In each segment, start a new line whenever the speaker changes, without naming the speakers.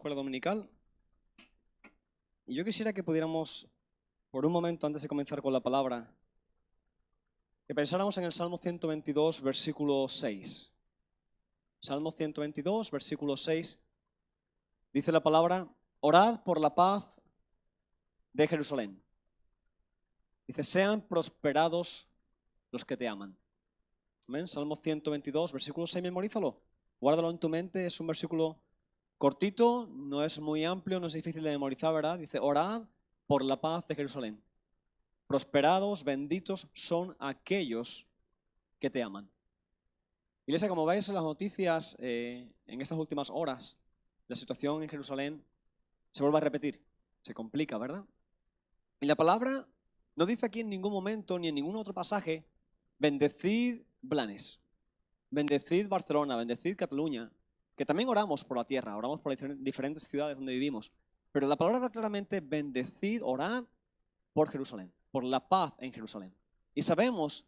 Escuela dominical. Y yo quisiera que pudiéramos, por un momento antes de comenzar con la palabra, que pensáramos en el Salmo 122, versículo 6. Salmo 122, versículo 6, dice la palabra: orad por la paz de Jerusalén. Dice: sean prosperados los que te aman. Amén. Salmo 122, versículo 6, memorízalo. Guárdalo en tu mente, es un versículo cortito, no es muy amplio, no es difícil de memorizar, ¿verdad? Dice: orad por la paz de Jerusalén. Prosperados, benditos son aquellos que te aman. Iglesia, como veis en las noticias, en estas últimas horas, la situación en Jerusalén se vuelve a repetir, se complica, ¿verdad? Y la palabra no dice aquí en ningún momento, ni en ningún otro pasaje: bendecid Blanes, bendecid Barcelona, bendecid Cataluña, que también oramos por la tierra, oramos por las diferentes ciudades donde vivimos. Pero la palabra habla claramente: bendecid, orad por Jerusalén, por la paz en Jerusalén. Y sabemos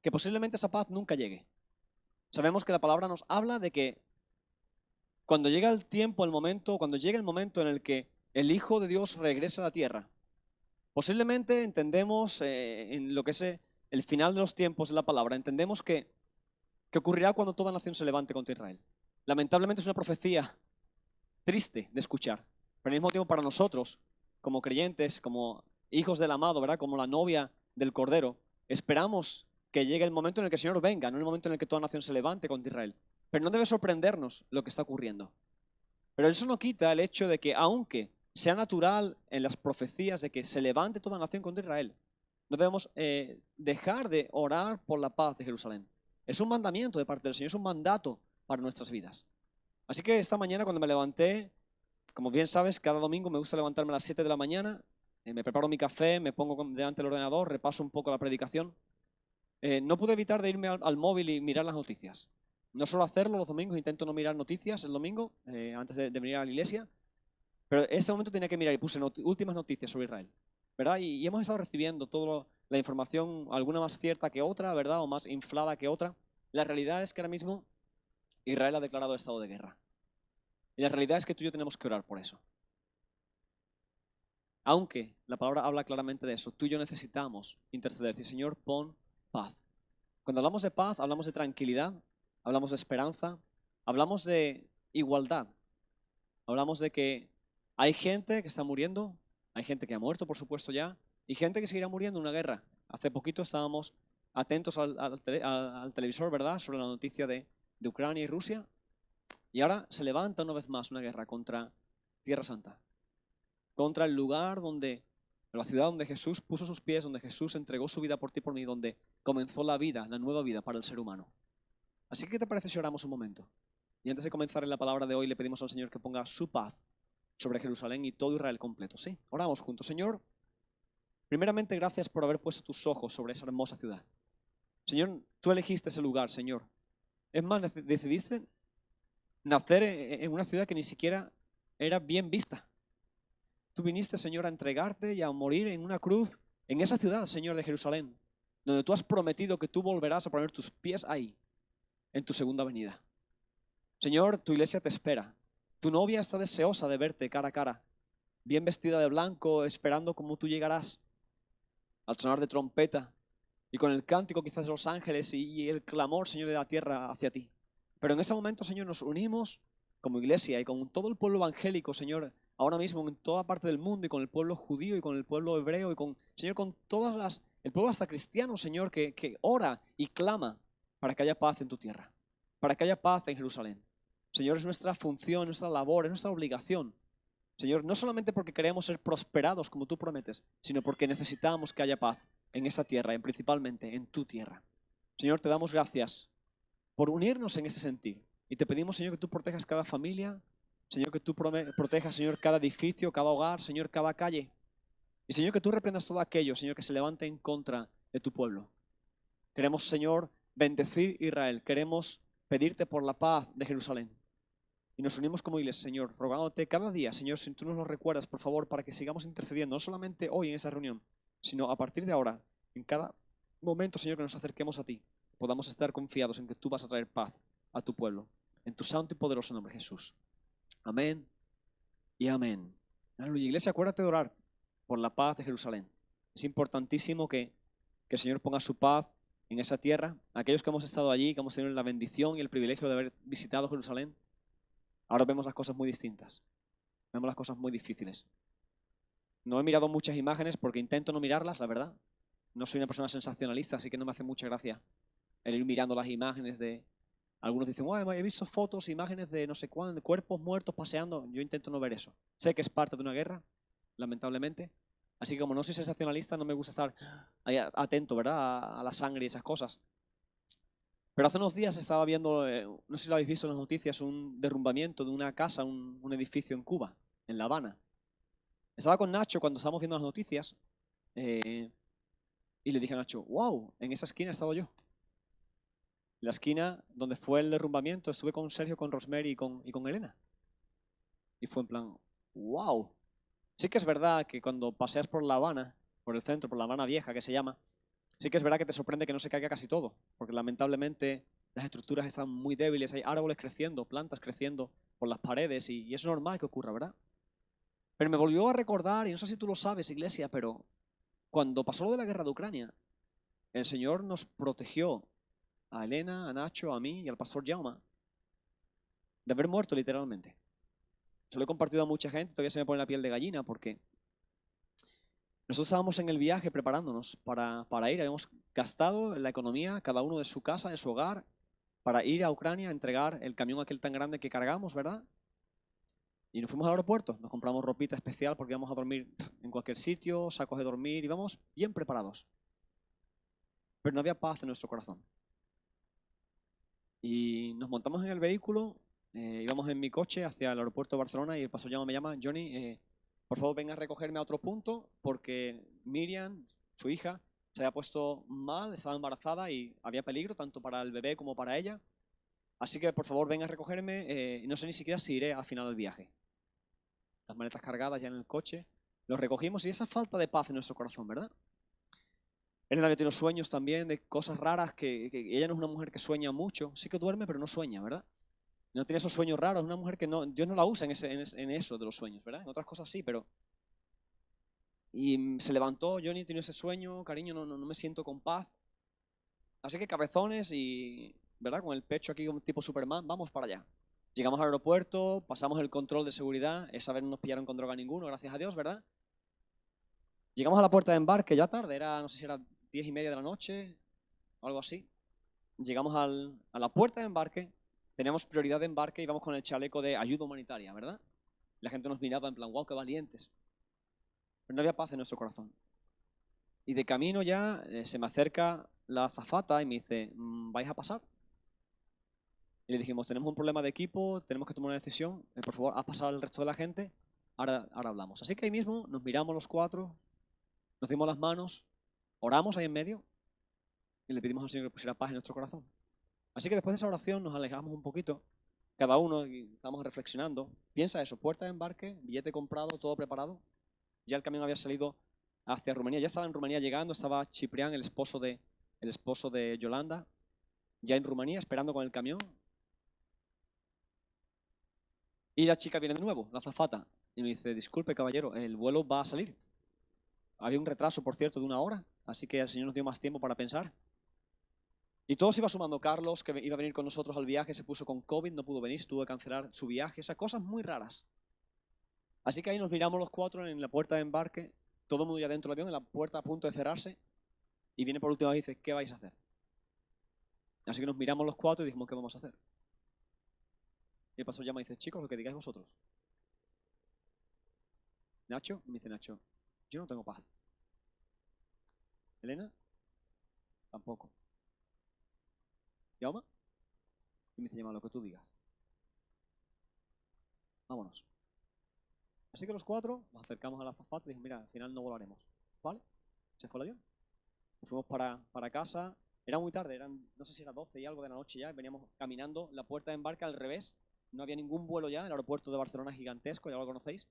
que posiblemente esa paz nunca llegue. Sabemos que la palabra nos habla de que cuando llega el tiempo, el momento, cuando llegue el momento en el que el Hijo de Dios regrese a la tierra, posiblemente entendemos en lo que es el final de los tiempos de la palabra, entendemos que ocurrirá cuando toda nación se levante contra Israel. Lamentablemente es una profecía triste de escuchar, pero al mismo tiempo para nosotros, como creyentes, como hijos del amado, ¿verdad? Como la novia del Cordero, esperamos que llegue el momento en el que el Señor venga, no el momento en el que toda nación se levante contra Israel. Pero no debe sorprendernos lo que está ocurriendo. Pero eso no quita el hecho de que, aunque sea natural en las profecías de que se levante toda nación contra Israel, no debemos dejar de orar por la paz de Jerusalén. Es un mandamiento de parte del Señor, es un mandato para nuestras vidas. Así que esta mañana, cuando me levanté, como bien sabes, cada domingo me gusta levantarme a las 7 de la mañana, me preparo mi café, me pongo delante del ordenador, repaso un poco la predicación. No pude evitar de irme al móvil y mirar las noticias. No suelo hacerlo los domingos, intento no mirar noticias el domingo, antes de venir a la iglesia, pero en este momento tenía que mirar y puse últimas noticias sobre Israel, ¿verdad? Y hemos estado recibiendo toda la información, alguna más cierta que otra, ¿verdad? O más inflada que otra. La realidad es que ahora mismo Israel ha declarado estado de guerra. Y la realidad es que tú y yo tenemos que orar por eso. Aunque la palabra habla claramente de eso, tú y yo necesitamos interceder. Decir: Señor, pon paz. Cuando hablamos de paz, hablamos de tranquilidad, hablamos de esperanza, hablamos de igualdad. Hablamos de que hay gente que está muriendo, hay gente que ha muerto, por supuesto, ya, y gente que seguirá muriendo en una guerra. Hace poquito estábamos atentos al televisor, ¿verdad?, sobre la noticia de Ucrania y Rusia, y ahora se levanta una vez más una guerra contra Tierra Santa, contra el lugar donde, la ciudad donde Jesús puso sus pies, donde Jesús entregó su vida por ti y por mí, donde comenzó la vida, la nueva vida para el ser humano. Así que, ¿qué te parece si oramos un momento? Y antes de comenzar en la palabra de hoy, le pedimos al Señor que ponga su paz sobre Jerusalén y todo Israel completo. Sí, oramos juntos. Señor, primeramente, gracias por haber puesto tus ojos sobre esa hermosa ciudad. Señor, tú elegiste ese lugar, Señor. Es más, decidiste nacer en una ciudad que ni siquiera era bien vista. Tú viniste, Señor, a entregarte y a morir en una cruz en esa ciudad, Señor, de Jerusalén, donde tú has prometido que tú volverás a poner tus pies ahí en tu segunda venida. Señor, tu iglesia te espera. Tu novia está deseosa de verte cara a cara, bien vestida de blanco, esperando cómo tú llegarás, al sonar de trompeta y con el cántico quizás de los ángeles y el clamor, Señor, de la tierra hacia ti. Pero en ese momento, Señor, nos unimos como iglesia y con todo el pueblo evangélico, Señor, ahora mismo en toda parte del mundo, y con el pueblo judío y con el pueblo hebreo y con, Señor, con el pueblo hasta cristiano, Señor, que ora y clama para que haya paz en tu tierra, para que haya paz en Jerusalén. Señor, es nuestra función, nuestra labor, es nuestra obligación. Señor, no solamente porque queremos ser prosperados como tú prometes, sino porque necesitamos que haya paz en esa tierra y principalmente en tu tierra. Señor, te damos gracias por unirnos en ese sentir. Y te pedimos, Señor, que tú protejas cada familia, Señor, que tú protejas, Señor, cada edificio, cada hogar, Señor, cada calle. Y, Señor, que tú reprendas todo aquello, Señor, que se levante en contra de tu pueblo. Queremos, Señor, bendecir Israel. Queremos pedirte por la paz de Jerusalén. Y nos unimos como iglesia, Señor, rogándote cada día, Señor, si tú nos lo recuerdas, por favor, para que sigamos intercediendo, no solamente hoy en esa reunión, sino a partir de ahora, en cada momento, Señor, que nos acerquemos a ti, podamos estar confiados en que tú vas a traer paz a tu pueblo. En tu santo y poderoso nombre, Jesús. Amén y amén. Aleluya. Iglesia, acuérdate de orar por la paz de Jerusalén. Es importantísimo que el Señor ponga su paz en esa tierra. Aquellos que hemos estado allí, que hemos tenido la bendición y el privilegio de haber visitado Jerusalén, ahora vemos las cosas muy distintas. Vemos las cosas muy difíciles. No he mirado muchas imágenes porque intento no mirarlas, la verdad. No soy una persona sensacionalista, así que no me hace mucha gracia el ir mirando las imágenes de... Algunos dicen, "Bueno, he visto fotos, imágenes de no sé cuándo, de cuerpos muertos paseando". Yo intento no ver eso. Sé que es parte de una guerra, lamentablemente. Así que como no soy sensacionalista, no me gusta estar ahí atento, ¿verdad? A la sangre y esas cosas. Pero hace unos días estaba viendo, no sé si lo habéis visto en las noticias, un derrumbamiento de una casa, un edificio en Cuba, en La Habana. Estaba con Nacho cuando estábamos viendo las noticias y le dije a Nacho, wow, en esa esquina he estado yo. En la esquina donde fue el derrumbamiento estuve con Sergio, con Rosemary y con Elena. Y fue en plan, wow. Sí que es verdad que cuando paseas por La Habana, por el centro, por La Habana Vieja que se llama, sí que es verdad que te sorprende que no se caiga casi todo, porque lamentablemente las estructuras están muy débiles, hay árboles creciendo, plantas creciendo por las paredes y es normal que ocurra, ¿verdad? Pero me volvió a recordar, y no sé si tú lo sabes, iglesia, pero cuando pasó lo de la guerra de Ucrania, el Señor nos protegió a Elena, a Nacho, a mí y al pastor Jaume de haber muerto literalmente. Se lo he compartido a mucha gente, todavía se me pone la piel de gallina porque nosotros estábamos en el viaje preparándonos para ir, habíamos gastado la economía, cada uno de su casa, de su hogar, para ir a Ucrania a entregar el camión aquel tan grande que cargamos, ¿verdad? Y nos fuimos al aeropuerto, nos compramos ropita especial porque íbamos a dormir en cualquier sitio, sacos de dormir, íbamos bien preparados. Pero no había paz en nuestro corazón. Y nos montamos en el vehículo, íbamos en mi coche hacia el aeropuerto de Barcelona y el pastor me llama, Johnny, por favor venga a recogerme a otro punto porque Miriam, su hija, se había puesto mal, estaba embarazada y había peligro tanto para el bebé como para ella. Así que por favor venga a recogerme y no sé ni siquiera si iré al final del viaje. Las maletas cargadas ya en el coche, los recogimos y esa falta de paz en nuestro corazón, ¿verdad? Elena había tenido sueños también de cosas raras que ella no es una mujer que sueña mucho, sí que duerme pero no sueña, ¿verdad? No tiene esos sueños raros, es una mujer que no, Dios no la usa en eso de los sueños, ¿verdad? En otras cosas sí, pero... Y se levantó, Johnny tiene ese sueño, cariño, no me siento con paz. Así que cabezones y, ¿verdad? Con el pecho aquí como tipo Superman, vamos para allá. Llegamos al aeropuerto, pasamos el control de seguridad, esa vez no nos pillaron con droga ninguno, gracias a Dios, ¿verdad? Llegamos a la puerta de embarque ya tarde, no sé si era 10:30 de la noche o algo así. Llegamos a la puerta de embarque, teníamos prioridad de embarque y íbamos con el chaleco de ayuda humanitaria, ¿verdad? La gente nos miraba en plan, wow, qué valientes. Pero no había paz en nuestro corazón. Y de camino ya se me acerca la azafata y me dice, ¿vais a pasar? Y le dijimos, tenemos un problema de equipo, tenemos que tomar una decisión, por favor, haz pasar al resto de la gente, ahora hablamos. Así que ahí mismo nos miramos los cuatro, nos dimos las manos, oramos ahí en medio y le pedimos al Señor que pusiera paz en nuestro corazón. Así que después de esa oración nos alejamos un poquito, cada uno, y estábamos reflexionando. Piensa eso, puerta de embarque, billete comprado, todo preparado. Ya el camión había salido hacia Rumanía, ya estaba en Rumanía llegando, estaba Ciprián, el esposo de Yolanda, ya en Rumanía esperando con el camión. Y la chica viene de nuevo, la azafata, y me dice, disculpe caballero, el vuelo va a salir. Había un retraso, por cierto, de 1 hora, así que el Señor nos dio más tiempo para pensar. Y todo se iba sumando. Carlos, que iba a venir con nosotros al viaje, se puso con COVID, no pudo venir, tuvo que cancelar su viaje, o sea, cosas muy raras. Así que ahí nos miramos los cuatro en la puerta de embarque, todo el mundo ya dentro del avión, en la puerta a punto de cerrarse, y viene por última vez y dice, ¿qué vais a hacer? Así que nos miramos los cuatro y dijimos, ¿qué vamos a hacer? Y el pastor llama y dice, chicos, lo que digáis vosotros. Nacho, me dice Nacho, yo no tengo paz. Elena, tampoco. ¿Yauma? Y me dice, llama lo que tú digas. Vámonos. Así que los cuatro nos acercamos a la azafata y dijimos, mira, al final no volaremos. ¿Vale? Se fue el avión. Nos fuimos para casa. Era muy tarde, no sé si era 12 y algo de la noche ya. Veníamos caminando la puerta de embarque al revés. No había ningún vuelo ya. El aeropuerto de Barcelona es gigantesco, ya lo conocéis.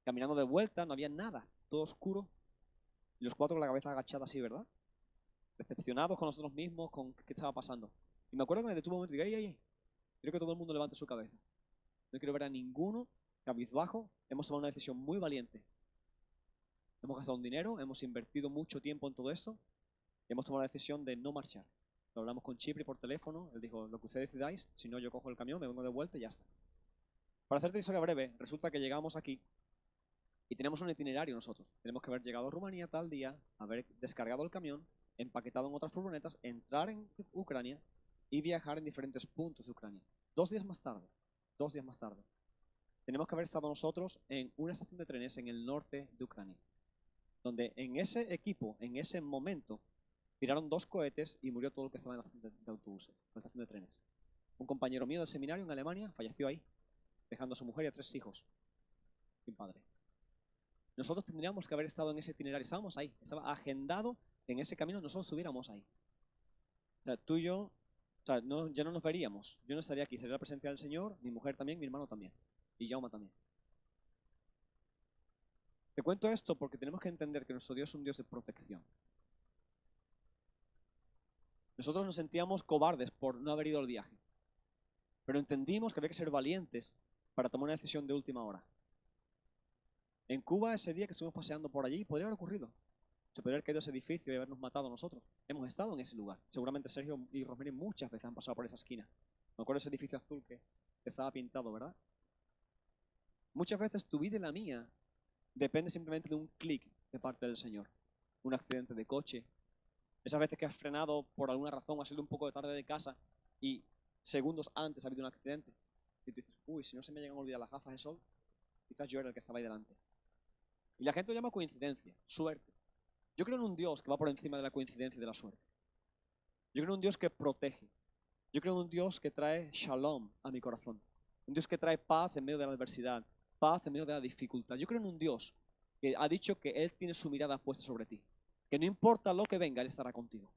Caminando de vuelta, no había nada. Todo oscuro. Y los cuatro con la cabeza agachada así, ¿verdad? Decepcionados con nosotros mismos, con qué estaba pasando. Y me acuerdo que me detuve un momento y dije, ¡ay! Quiero que todo el mundo levante su cabeza. No quiero ver a ninguno cabizbajo, hemos tomado una decisión muy valiente. Hemos gastado un dinero, hemos invertido mucho tiempo en todo esto y hemos tomado la decisión de no marchar. Lo hablamos con Chipri por teléfono, él dijo, lo que ustedes decidáis, si no yo cojo el camión, me vengo de vuelta y ya está. Para hacerte la historia breve, resulta que llegamos aquí y tenemos un itinerario nosotros. Tenemos que haber llegado a Rumanía tal día, haber descargado el camión, empaquetado en otras furgonetas, entrar en Ucrania y viajar en diferentes puntos de Ucrania. 2 días más tarde, tenemos que haber estado nosotros en una estación de trenes en el norte de Ucrania, donde en ese equipo, en ese momento, tiraron 2 cohetes y murió todo el que estaba en la estación de autobuses, en la estación de trenes. Un compañero mío del seminario en Alemania falleció ahí, dejando a su mujer y a 3 hijos, sin padre. Nosotros tendríamos que haber estado en ese itinerario, estábamos ahí, estaba agendado en ese camino, nosotros estuviéramos ahí. O sea, tú y yo, o sea, ya no nos veríamos. Yo no estaría aquí, sería la presencia del Señor, mi mujer también, mi hermano también, y Jaume también. Te cuento esto porque tenemos que entender que nuestro Dios es un Dios de protección. Nosotros nos sentíamos cobardes por no haber ido al viaje, pero entendimos que había que ser valientes para tomar una decisión de última hora. En Cuba, ese día que estuvimos paseando por allí, podría haber ocurrido. Se podría haber caído ese edificio y habernos matado a nosotros. Hemos estado en ese lugar. Seguramente Sergio y Rosemary muchas veces han pasado por esa esquina. Me acuerdo de ese edificio azul que estaba pintado, ¿verdad? Muchas veces tu vida y la mía depende simplemente de un clic de parte del Señor. Un accidente de coche. Esas veces que has frenado por alguna razón, has salido un poco de tarde de casa y segundos antes ha habido un accidente. Y tú dices, uy, si no se me llegan a olvidar las gafas de sol, quizás yo era el que estaba ahí delante. Y la gente lo llama coincidencia, suerte. Yo creo en un Dios que va por encima de la coincidencia y de la suerte. Yo creo en un Dios que protege. Yo creo en un Dios que trae shalom a mi corazón. Un Dios que trae paz en medio de la adversidad, paz en medio de la dificultad. Yo creo en un Dios que ha dicho que Él tiene su mirada puesta sobre ti. Que no importa lo que venga, Él estará contigo.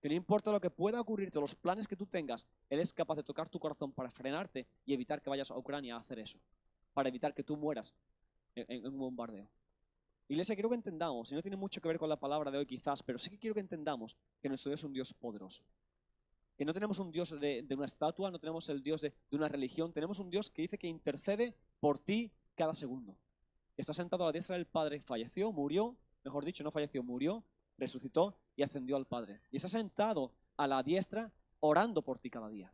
Que no importa lo que pueda ocurrirte, los planes que tú tengas, Él es capaz de tocar tu corazón para frenarte y evitar que vayas a Ucrania a hacer eso. Para evitar que tú mueras en un bombardeo. Iglesia, quiero que entendamos, y no tiene mucho que ver con la palabra de hoy quizás, pero sí que quiero que entendamos que nuestro Dios es un Dios poderoso. Que no tenemos un Dios de una estatua, no tenemos el Dios de una religión, tenemos un Dios que dice que intercede por ti cada segundo. Está sentado a la diestra del Padre, falleció, murió, mejor dicho, no falleció, murió, resucitó y ascendió al Padre. Y está sentado a la diestra orando por ti cada día.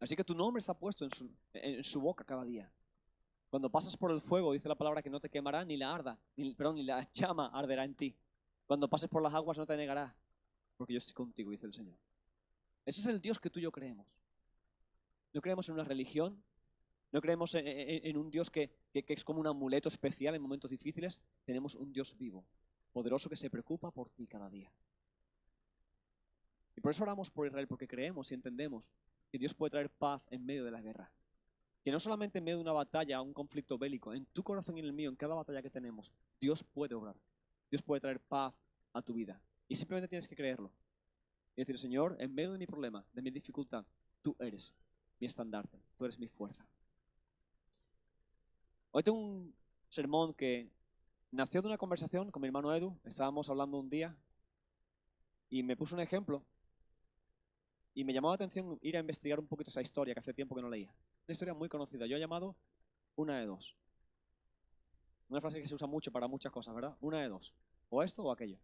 Así que tu nombre está puesto en su boca cada día. Cuando pasas por el fuego, dice la palabra que no te quemará ni la llama arderá en ti. Cuando pases por las aguas no te negará, porque yo estoy contigo, dice el Señor. Ese es el Dios que tú y yo creemos. No creemos en una religión, no creemos en un Dios que es como un amuleto especial en momentos difíciles. Tenemos un Dios vivo, poderoso, que se preocupa por ti cada día. Y por eso oramos por Israel, porque creemos y entendemos que Dios puede traer paz en medio de la guerra. Que no solamente en medio de una batalla, un conflicto bélico, en tu corazón y en el mío, en cada batalla que tenemos, Dios puede obrar. Dios puede traer paz a tu vida. Y simplemente tienes que creerlo. Y decir, Señor, en medio de mi problema, de mi dificultad, tú eres mi estandarte, tú eres mi fuerza. Hoy tengo un sermón que nació de una conversación con mi hermano Edu. Estábamos hablando un día y me puso un ejemplo y me llamó la atención ir a investigar un poquito esa historia que hace tiempo que no leía. Una historia muy conocida, yo he llamado una de dos. Una frase que se usa mucho para muchas cosas, ¿verdad? Una de dos, o esto o aquello.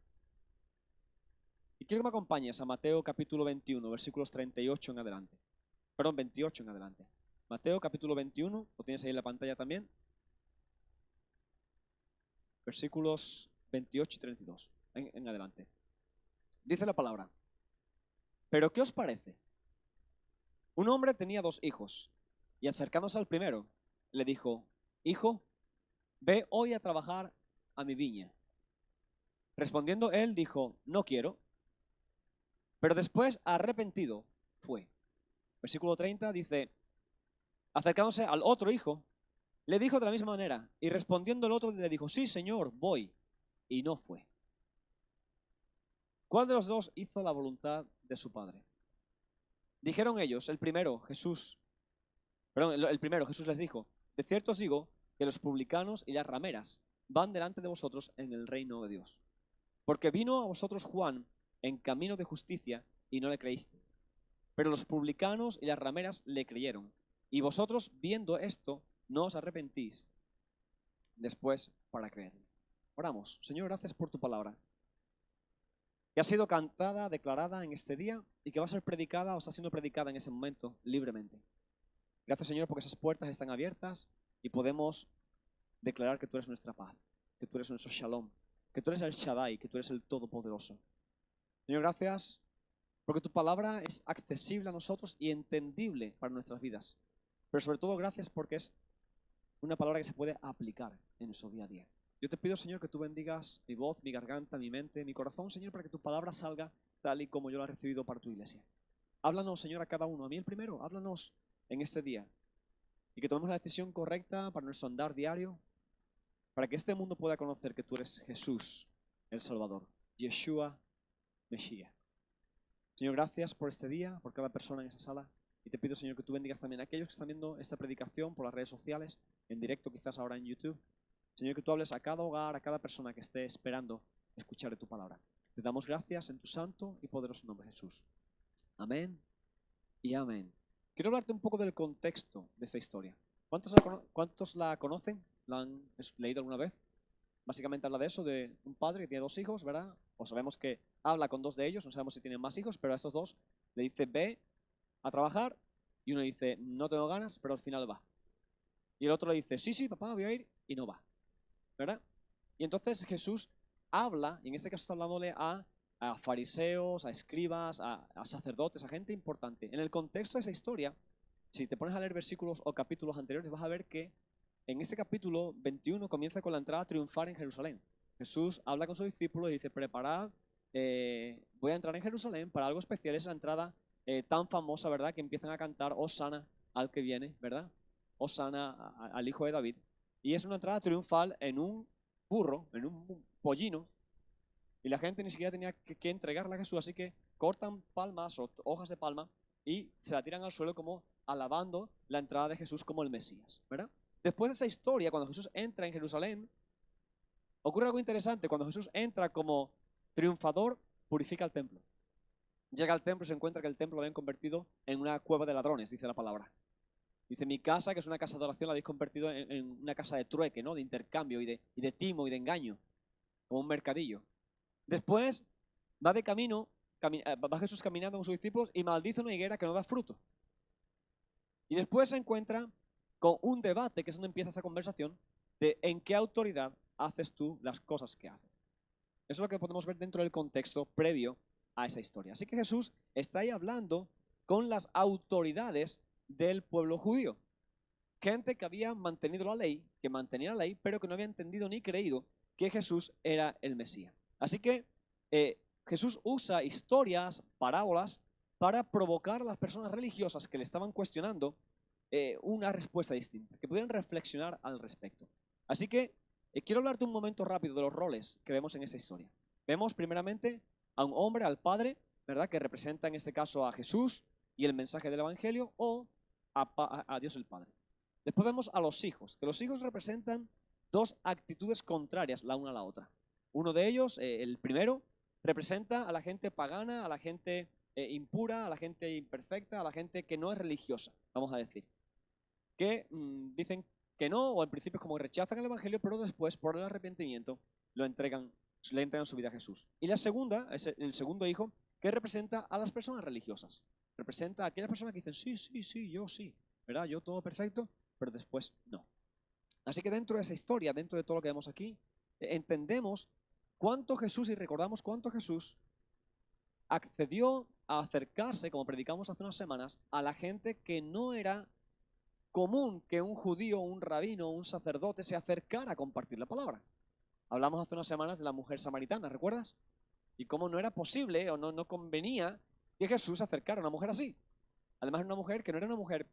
Y quiero que me acompañes a Mateo capítulo 21, versículos 38 en adelante. Perdón, 28 en adelante. Mateo capítulo 21, lo tienes ahí en la pantalla también. Versículos 28 y 32 en adelante. Dice la palabra: ¿pero qué os parece? Un hombre tenía 2 hijos, y acercándose al primero, le dijo: Hijo, ve hoy a trabajar a mi viña. Respondiendo él, dijo: No quiero. Pero después, arrepentido, fue. Versículo 30 dice: acercándose al otro hijo, le dijo de la misma manera, y respondiendo el otro le dijo: Sí, Señor, voy. Y no fue. ¿Cuál de los 2 hizo la voluntad de su padre? Dijeron ellos, el primero, Jesús les dijo: de cierto os digo que los publicanos y las rameras van delante de vosotros en el reino de Dios. Porque vino a vosotros Juan en camino de justicia y no le creíste. Pero los publicanos y las rameras le creyeron. Y vosotros, viendo esto, no os arrepentís después para creer. Oramos. Señor, gracias por tu palabra, que ha sido cantada, declarada en este día y que va a ser predicada o está siendo predicada en ese momento libremente. Gracias, Señor, porque esas puertas están abiertas y podemos declarar que tú eres nuestra paz, que tú eres nuestro shalom, que tú eres el Shaddai, que tú eres el Todopoderoso. Señor, gracias porque tu palabra es accesible a nosotros y entendible para nuestras vidas. Pero sobre todo gracias porque es una palabra que se puede aplicar en nuestro día a día. Yo te pido, Señor, que tú bendigas mi voz, mi garganta, mi mente, mi corazón, Señor, para que tu palabra salga tal y como yo la he recibido para tu iglesia. Háblanos, Señor, a cada uno. A mí el primero, háblanos en este día. Y que tomemos la decisión correcta para nuestro andar diario, para que este mundo pueda conocer que tú eres Jesús, el Salvador, Yeshua, Mesías. Señor, gracias por este día, por cada persona en esa sala. Y te pido, Señor, que tú bendigas también a aquellos que están viendo esta predicación por las redes sociales, en directo quizás ahora en YouTube. Señor, que tú hables a cada hogar, a cada persona que esté esperando escuchar de tu palabra. Te damos gracias en tu santo y poderoso nombre, Jesús. Amén y amén. Quiero hablarte un poco del contexto de esta historia. ¿Cuántos la conocen? ¿La han leído alguna vez? Básicamente habla de eso, de un padre que tiene dos hijos, ¿verdad? O sabemos que habla con dos de ellos, no sabemos si tienen más hijos, pero a estos dos le dice ve a trabajar y uno dice no tengo ganas, pero al final va. Y el otro le dice sí, papá, voy a ir y no va, ¿verdad? Y entonces Jesús habla, y en este caso está hablándole a fariseos, a escribas, a sacerdotes, a gente importante. En el contexto de esa historia, si te pones a leer versículos o capítulos anteriores, vas a ver que en este capítulo 21 comienza con la entrada triunfal en Jerusalén. Jesús habla con sus discípulos y dice, preparad, voy a entrar en Jerusalén para algo especial, esa entrada tan famosa, ¿verdad? Que empiezan a cantar Hosana al que viene, ¿verdad? Hosana al hijo de David. Y es una entrada triunfal en un burro, en un pollino, y la gente ni siquiera tenía que entregarla a Jesús, así que cortan palmas o hojas de palma y se la tiran al suelo como alabando la entrada de Jesús como el Mesías, ¿verdad? Después de esa historia, cuando Jesús entra en Jerusalén, ocurre algo interesante. Cuando Jesús entra como triunfador, purifica el templo. Llega al templo y se encuentra que el templo lo habían convertido en una cueva de ladrones, dice la palabra. Dice, mi casa, que es una casa de oración, la habéis convertido en una casa de trueque, ¿no? De intercambio y de timo y de engaño, como un mercadillo. Después va de camino, va Jesús caminando con sus discípulos y maldice una higuera que no da fruto. Y después se encuentra con un debate, que es donde empieza esa conversación, de en qué autoridad haces tú las cosas que haces. Eso es lo que podemos ver dentro del contexto previo a esa historia. Así que Jesús está ahí hablando con las autoridades del pueblo judío. Gente que había mantenido la ley, que mantenía la ley, pero que no había entendido ni creído que Jesús era el Mesías. Así que Jesús usa historias, parábolas, para provocar a las personas religiosas que le estaban cuestionando una respuesta distinta, que pudieran reflexionar al respecto. Así que quiero hablarte un momento rápido de los roles que vemos en esta historia. Vemos primeramente a un hombre, al Padre, ¿verdad? Que representa en este caso a Jesús y el mensaje del Evangelio, o a Dios el Padre. Después vemos a los hijos, que los hijos representan dos actitudes contrarias la una a la otra. Uno de ellos, el primero, representa a la gente pagana, a la gente impura, a la gente imperfecta, a la gente que no es religiosa, vamos a decir. Que dicen que no, o al principio como rechazan el Evangelio, pero después, por el arrepentimiento, le entregan su vida a Jesús. Y la segunda, es el segundo hijo, que representa a las personas religiosas. Representa a aquellas personas que dicen, sí, yo sí, ¿verdad? Yo todo perfecto, pero después no. Así que dentro de esa historia, dentro de todo lo que vemos aquí, entendemos cuánto Jesús, y recordamos cuánto Jesús accedió a acercarse, como predicamos hace unas semanas, a la gente que no era común que un judío, un rabino, un sacerdote se acercara a compartir la palabra. Hablamos hace unas semanas de la mujer samaritana, ¿recuerdas? Y cómo no era posible o no convenía que Jesús se acercara a una mujer así. Además era una mujer que no era una mujer,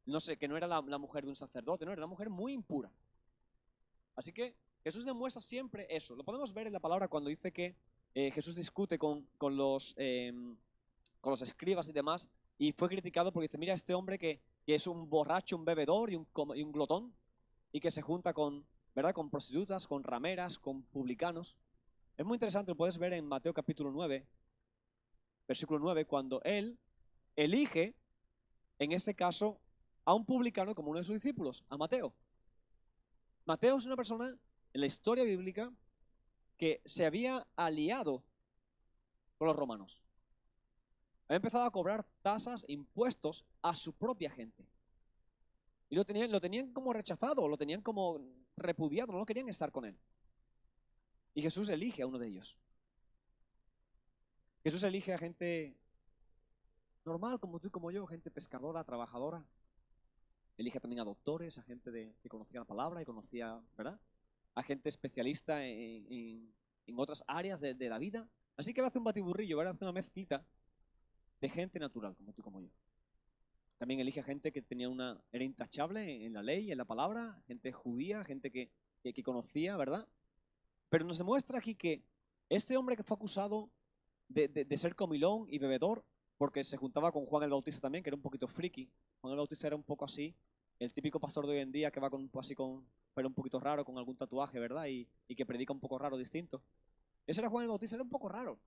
no sé, que no era la mujer de un sacerdote, no, era una mujer muy impura. Así que Jesús demuestra siempre eso. Lo podemos ver en la palabra cuando dice que Jesús discute con los escribas y demás, y fue criticado porque dice, mira, este hombre que es un borracho, un bebedor y un glotón, y que se junta con, ¿verdad?, con prostitutas, con rameras, con publicanos. Es muy interesante, lo puedes ver en Mateo capítulo 9, versículo 9, cuando él elige, en este caso, a un publicano como uno de sus discípulos, a Mateo. Mateo es una persona en la historia bíblica que se había aliado con los romanos. Había empezado a cobrar tasas, impuestos a su propia gente. Y lo tenían como rechazado, lo tenían como repudiado, no querían estar con él. Y Jesús elige a uno de ellos. Jesús elige a gente normal como tú y como yo, gente pescadora, trabajadora. Elige también a doctores, a gente que conocía la palabra y conocía, ¿verdad? A gente especialista en otras áreas de la vida. Así que él hace un batiburrillo, ¿verdad? Hace una mezclita de gente natural, como tú y como yo. También elige a gente que era intachable en la ley, en la palabra, gente judía, gente que conocía, ¿verdad? Pero nos demuestra aquí que este hombre que fue acusado de ser comilón y bebedor, porque se juntaba con Juan el Bautista también, que era un poquito friki. Juan el Bautista era un poco así, el típico pastor de hoy en día que va así con pelo un poquito raro, con algún tatuaje, ¿verdad? Y que predica un poco raro, distinto. Ese era Juan el Bautista, era un poco raro.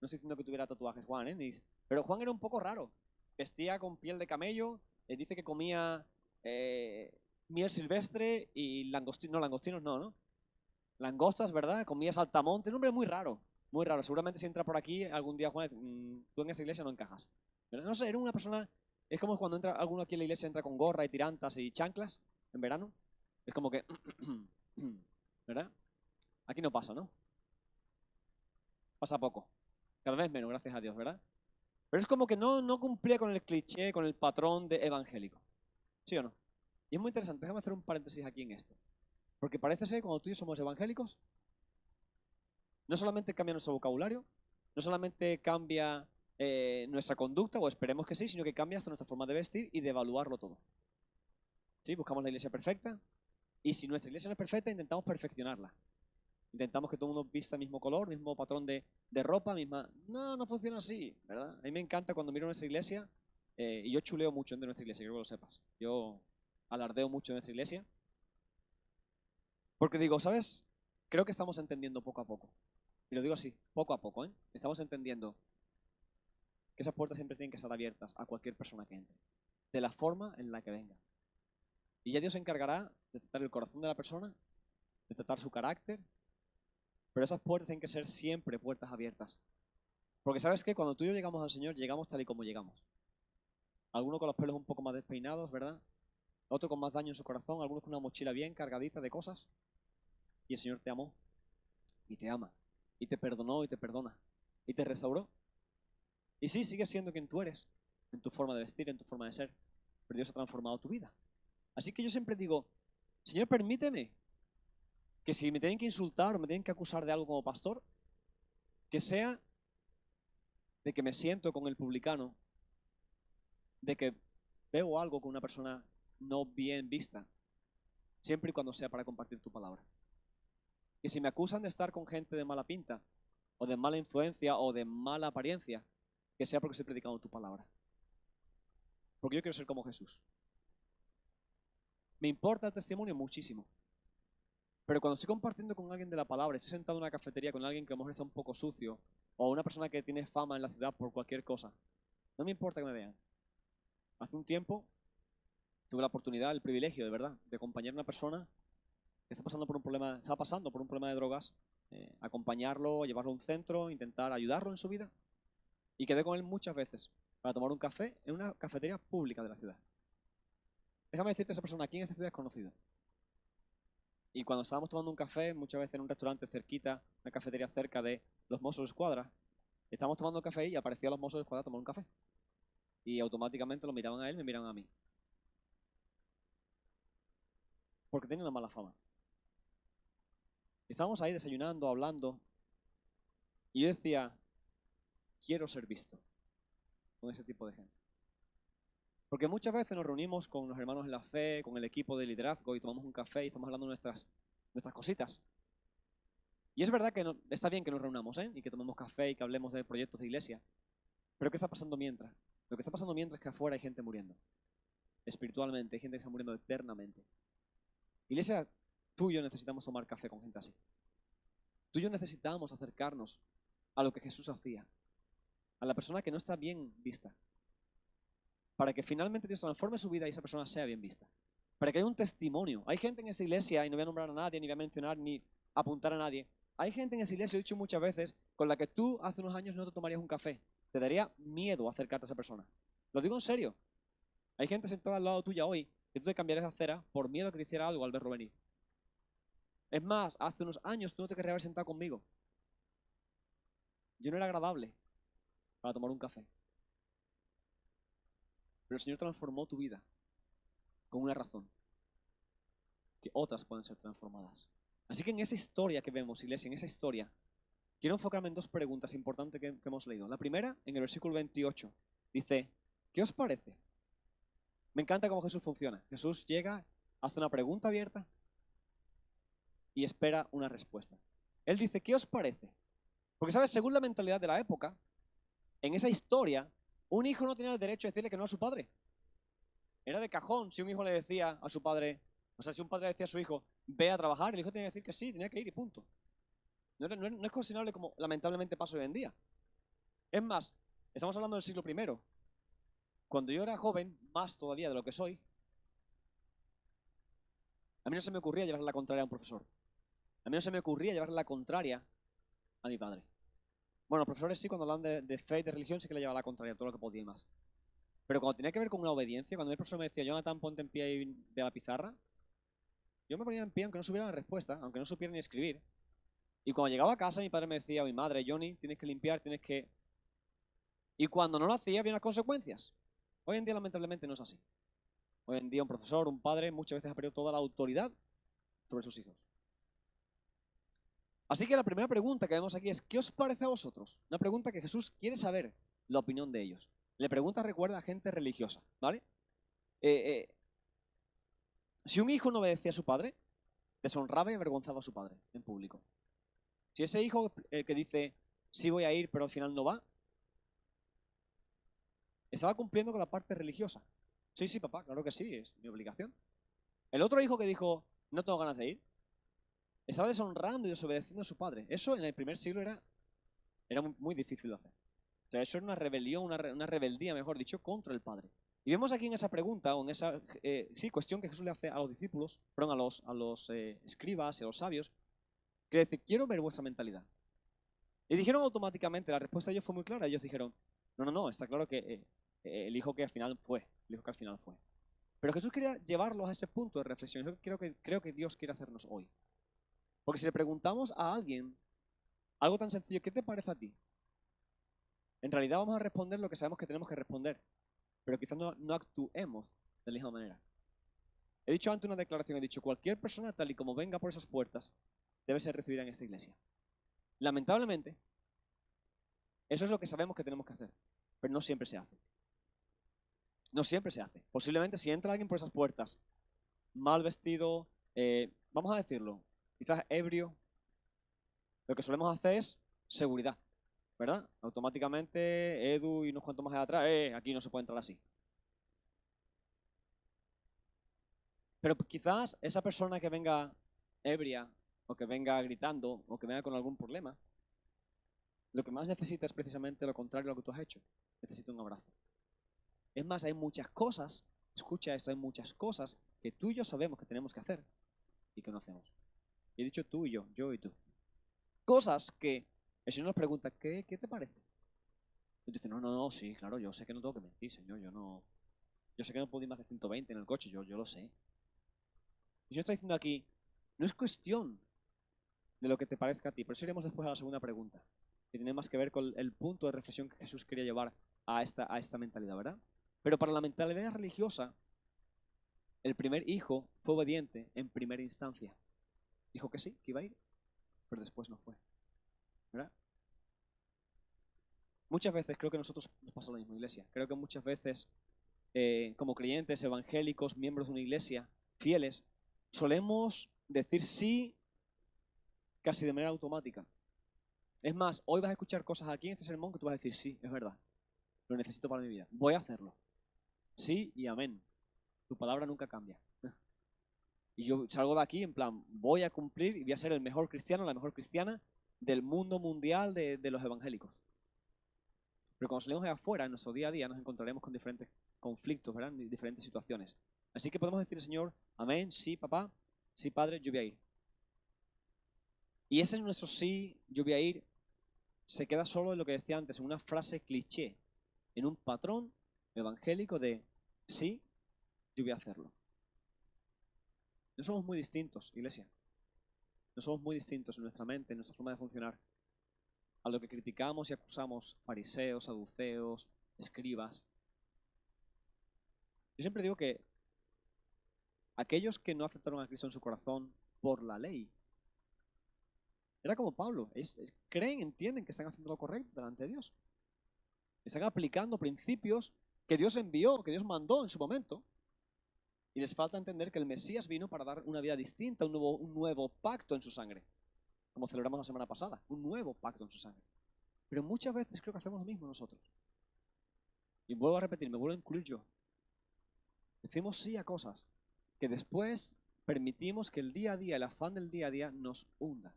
No estoy diciendo que tuviera tatuajes Juan, ¿eh? Pero Juan era un poco raro. Vestía con piel de camello, dice que comía miel silvestre y langostinos no, ¿no? Langostas, ¿verdad? Comía saltamontes, un hombre muy raro, muy raro. Seguramente si entra por aquí algún día, Juan, tú en esa iglesia no encajas. Pero no sé, era una persona, es como cuando entra alguno aquí en la iglesia, entra con gorra y tirantas y chanclas en verano. Es como que, ¿verdad? Aquí no pasa, ¿no? Pasa poco. Cada vez menos, gracias a Dios, ¿verdad? Pero es como que no cumplía con el cliché, con el patrón de evangélico. ¿Sí o no? Y es muy interesante, déjame hacer un paréntesis aquí en esto. Porque parece ser que cuando tú y yo somos evangélicos, no solamente cambia nuestro vocabulario, no solamente cambia nuestra conducta, o esperemos que sí, sino que cambia hasta nuestra forma de vestir y de evaluarlo todo. ¿Sí? Buscamos la iglesia perfecta, y si nuestra iglesia no es perfecta, intentamos perfeccionarla. Intentamos que todo el mundo vista el mismo color, mismo patrón de ropa, misma... No funciona así, ¿verdad? A mí me encanta cuando miro nuestra iglesia, y yo chuleo mucho de nuestra iglesia, quiero que lo sepas. Yo alardeo mucho de nuestra iglesia, porque digo, ¿sabes? Creo que estamos entendiendo poco a poco. Y lo digo así, poco a poco, ¿eh? Estamos entendiendo que esas puertas siempre tienen que estar abiertas a cualquier persona que entre, de la forma en la que venga. Y ya Dios se encargará de tratar el corazón de la persona, de tratar su carácter, pero esas puertas tienen que ser siempre puertas abiertas. Porque ¿sabes qué? Cuando tú y yo llegamos al Señor, llegamos tal y como llegamos. Algunos con los pelos un poco más despeinados, ¿verdad? Otro con más daño en su corazón, algunos con una mochila bien cargadita de cosas. Y el Señor te amó y te ama y te perdonó y te perdona y te restauró. Y sí, sigues siendo quien tú eres, en tu forma de vestir, en tu forma de ser, pero Dios ha transformado tu vida. Así que yo siempre digo, Señor, permíteme que si me tienen que insultar o me tienen que acusar de algo como pastor, que sea de que me siento con el publicano, de que veo algo con una persona no bien vista, siempre y cuando sea para compartir tu palabra. Y si me acusan de estar con gente de mala pinta, o de mala influencia, o de mala apariencia, que sea porque estoy predicando tu palabra. Porque yo quiero ser como Jesús. Me importa el testimonio muchísimo. Pero cuando estoy compartiendo con alguien de la palabra, estoy sentado en una cafetería con alguien que a lo mejor está un poco sucio, o una persona que tiene fama en la ciudad por cualquier cosa, no me importa que me vean. Hace un tiempo tuve la oportunidad, el privilegio, de verdad, de acompañar a una persona que estaba pasando por un problema de drogas, acompañarlo, llevarlo a un centro, intentar ayudarlo en su vida. Y quedé con él muchas veces para tomar un café en una cafetería pública de la ciudad. Déjame decirte, esa persona aquí en esta ciudad es conocido. Y cuando estábamos tomando un café, muchas veces en un restaurante cerquita, una cafetería cerca de los Mossos de Escuadra, estábamos tomando un café y aparecían los Mossos de Escuadra a tomar un café. Y automáticamente lo miraban a él y me miraban a mí. Porque tenía una mala fama. Estábamos ahí desayunando, hablando, y yo decía, quiero ser visto con ese tipo de gente. Porque muchas veces nos reunimos con los hermanos en la fe, con el equipo de liderazgo y tomamos un café y estamos hablando de nuestras cositas. Y es verdad que está bien que nos reunamos, ¿eh? Y que tomemos café y que hablemos de proyectos de iglesia. Pero ¿qué está pasando mientras? Lo que está pasando mientras es que afuera hay gente muriendo. Espiritualmente, hay gente que está muriendo eternamente. Iglesia, tú y yo necesitamos tomar café con gente así. Tú y yo necesitamos acercarnos a lo que Jesús hacía. A la persona que no está bien vista. para que finalmente Dios transforme su vida y esa persona sea bien vista. Para que haya un testimonio. Hay gente en esa iglesia, y no voy a nombrar a nadie, ni voy a mencionar, ni apuntar a nadie. Hay gente en esa iglesia, lo he dicho muchas veces, con la que tú hace unos años no te tomarías un café. Te daría miedo acercarte a esa persona. Lo digo en serio. Hay gente sentada al lado tuya hoy que tú te cambiarías de acera por miedo a que te hiciera algo al verlo venir. Es más, hace unos años tú no te querrías haber sentado conmigo. Yo no era agradable para tomar un café. Pero el Señor transformó tu vida con una razón. Que otras pueden ser transformadas. Así que en esa historia que vemos, iglesia, en esa historia, quiero enfocarme en dos preguntas importantes que hemos leído. La primera, en el versículo 28, dice, ¿qué os parece? Me encanta cómo Jesús funciona. Jesús llega, hace una pregunta abierta y espera una respuesta. Él dice, ¿qué os parece? Porque, ¿sabes? Según la mentalidad de la época, en esa historia, un hijo no tenía el derecho de decirle que no a su padre. Era de cajón si un hijo le decía a su padre, o sea, si un padre le decía a su hijo, ve a trabajar, el hijo tenía que decir que sí, tenía que ir y punto. No es cuestionable como lamentablemente pasa hoy en día. Es más, estamos hablando del siglo I. Cuando yo era joven, más todavía de lo que soy, a mí no se me ocurría llevarle la contraria a un profesor. A mí no se me ocurría llevarle la contraria a mi padre. Bueno, los profesores sí, cuando hablan de fe y de religión, sí que le llevaba la contraria a todo lo que podía y más. Pero cuando tenía que ver con una obediencia, cuando el profesor me decía, Jonathan, ponte en pie y ve a la pizarra, yo me ponía en pie aunque no supiera la respuesta, aunque no supiera ni escribir. Y cuando llegaba a casa, mi padre me decía, o mi madre, Johnny, tienes que limpiar, tienes que... Y cuando no lo hacía, había unas consecuencias. Hoy en día, lamentablemente, no es así. Hoy en día, un profesor, un padre, muchas veces ha perdido toda la autoridad sobre sus hijos. Así que la primera pregunta que vemos aquí es, ¿qué os parece a vosotros? Una pregunta que Jesús quiere saber la opinión de ellos. Le pregunta, recuerda, a gente religiosa, ¿vale? Si un hijo no obedecía a su padre, deshonraba y avergonzaba a su padre en público. Si ese hijo que dice, sí voy a ir, pero al final no va, estaba cumpliendo con la parte religiosa. Sí, sí, papá, claro que sí, es mi obligación. El otro hijo que dijo, no tengo ganas de ir, estaba deshonrando y desobedeciendo a su padre. Eso en el primer siglo era muy difícil de hacer. O sea, eso era una rebelión, una rebeldía, mejor dicho, contra el padre. Y vemos aquí en esa pregunta, o en esa cuestión que Jesús le hace a los discípulos, perdón, a los escribas y a los sabios, que dice, quiero ver vuestra mentalidad. Y dijeron automáticamente, la respuesta de ellos fue muy clara. Ellos dijeron, no, está claro que el hijo que al final fue, Pero Jesús quería llevarlos a ese punto de reflexión. Yo creo que Dios quiere hacernos hoy. Porque si le preguntamos a alguien algo tan sencillo, ¿qué te parece a ti? En realidad vamos a responder lo que sabemos que tenemos que responder, pero quizás no actuemos de la misma manera. He dicho antes una declaración, he dicho, cualquier persona tal y como venga por esas puertas debe ser recibida en esta iglesia. Lamentablemente, eso es lo que sabemos que tenemos que hacer, pero no siempre se hace. No siempre se hace. Posiblemente si entra alguien por esas puertas, mal vestido, vamos a decirlo, quizás ebrio, lo que solemos hacer es seguridad, ¿verdad? Automáticamente, Edu y unos cuantos más de atrás, aquí no se puede entrar así. Pero quizás esa persona que venga ebria, o que venga gritando, o que venga con algún problema, lo que más necesita es precisamente lo contrario a lo que tú has hecho. Necesita un abrazo. Es más, hay muchas cosas, escucha esto, hay muchas cosas que tú y yo sabemos que tenemos que hacer y que no hacemos. Y he dicho tú y yo y tú. Cosas que el Señor nos pregunta, ¿qué te parece? Y tú dices, no, sí, claro, yo sé que no tengo que mentir, Señor, yo sé que no puedo ir más de 120 en el coche, yo lo sé. Y el Señor está diciendo aquí, no es cuestión de lo que te parezca a ti, por eso iremos después a la segunda pregunta, que tiene más que ver con el punto de reflexión que Jesús quería llevar a esta mentalidad, ¿verdad? Pero para la mentalidad religiosa, el primer hijo fue obediente en primera instancia. Dijo que sí, que iba a ir, pero después no fue. ¿Verdad? Muchas veces creo que a nosotros nos pasa lo mismo, iglesia. Creo que muchas veces, como creyentes, evangélicos, miembros de una iglesia, fieles, solemos decir sí casi de manera automática. Es más, hoy vas a escuchar cosas aquí en este sermón que tú vas a decir, sí, es verdad, lo necesito para mi vida, voy a hacerlo. Sí y amén. Tu palabra nunca cambia. Y yo salgo de aquí en plan, voy a cumplir y voy a ser el mejor cristiano, la mejor cristiana del mundo mundial de los evangélicos. Pero cuando salimos de afuera, en nuestro día a día, nos encontraremos con diferentes conflictos, ¿verdad? En diferentes situaciones. Así que podemos decirle, Señor, amén, sí, papá, sí, Padre, yo voy a ir. Y ese es nuestro sí, yo voy a ir, se queda solo en lo que decía antes, en una frase cliché, en un patrón evangélico de sí, yo voy a hacerlo. No somos muy distintos, iglesia. No somos muy distintos en nuestra mente, en nuestra forma de funcionar, a lo que criticamos y acusamos fariseos, saduceos, escribas. Yo siempre digo que aquellos que no aceptaron a Cristo en su corazón por la ley, era como Pablo, creen, entienden que están haciendo lo correcto delante de Dios. Están aplicando principios que Dios envió, que Dios mandó en su momento, y les falta entender que el Mesías vino para dar una vida distinta, un nuevo pacto en su sangre, como celebramos la semana pasada, un nuevo pacto en su sangre. Pero muchas veces creo que hacemos lo mismo nosotros. Y vuelvo a repetir, me vuelvo a incluir yo. Decimos sí a cosas que después permitimos que el día a día, el afán del día a día nos hunda,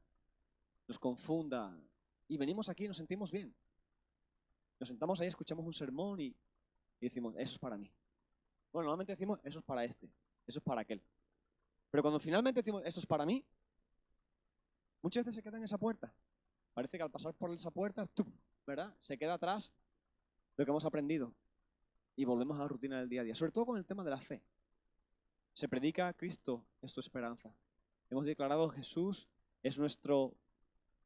nos confunda. Y venimos aquí y nos sentimos bien. Nos sentamos ahí, escuchamos un sermón y decimos, eso es para mí. Bueno, normalmente decimos, eso es para este, eso es para aquel. Pero cuando finalmente decimos, eso es para mí, muchas veces se queda en esa puerta. Parece que al pasar por esa puerta, ¡tuf!, ¿verdad? Se queda atrás lo que hemos aprendido y volvemos a la rutina del día a día. Sobre todo con el tema de la fe. Se predica Cristo es tu esperanza. Hemos declarado Jesús es nuestro,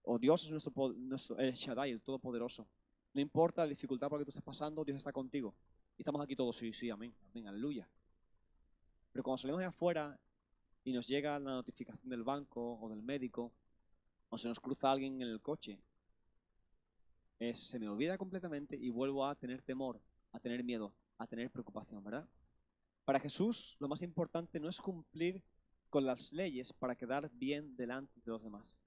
o Dios es nuestro el Shaddai, el Todopoderoso. No importa la dificultad por la que tú estés pasando, Dios está contigo. Y estamos aquí todos, sí, sí, amén, amén, aleluya. Pero cuando salimos de afuera y nos llega la notificación del banco o del médico, o se nos cruza alguien en el coche, se me olvida completamente y vuelvo a tener temor, a tener miedo, a tener preocupación, ¿verdad? Para Jesús, lo más importante no es cumplir con las leyes para quedar bien delante de los demás.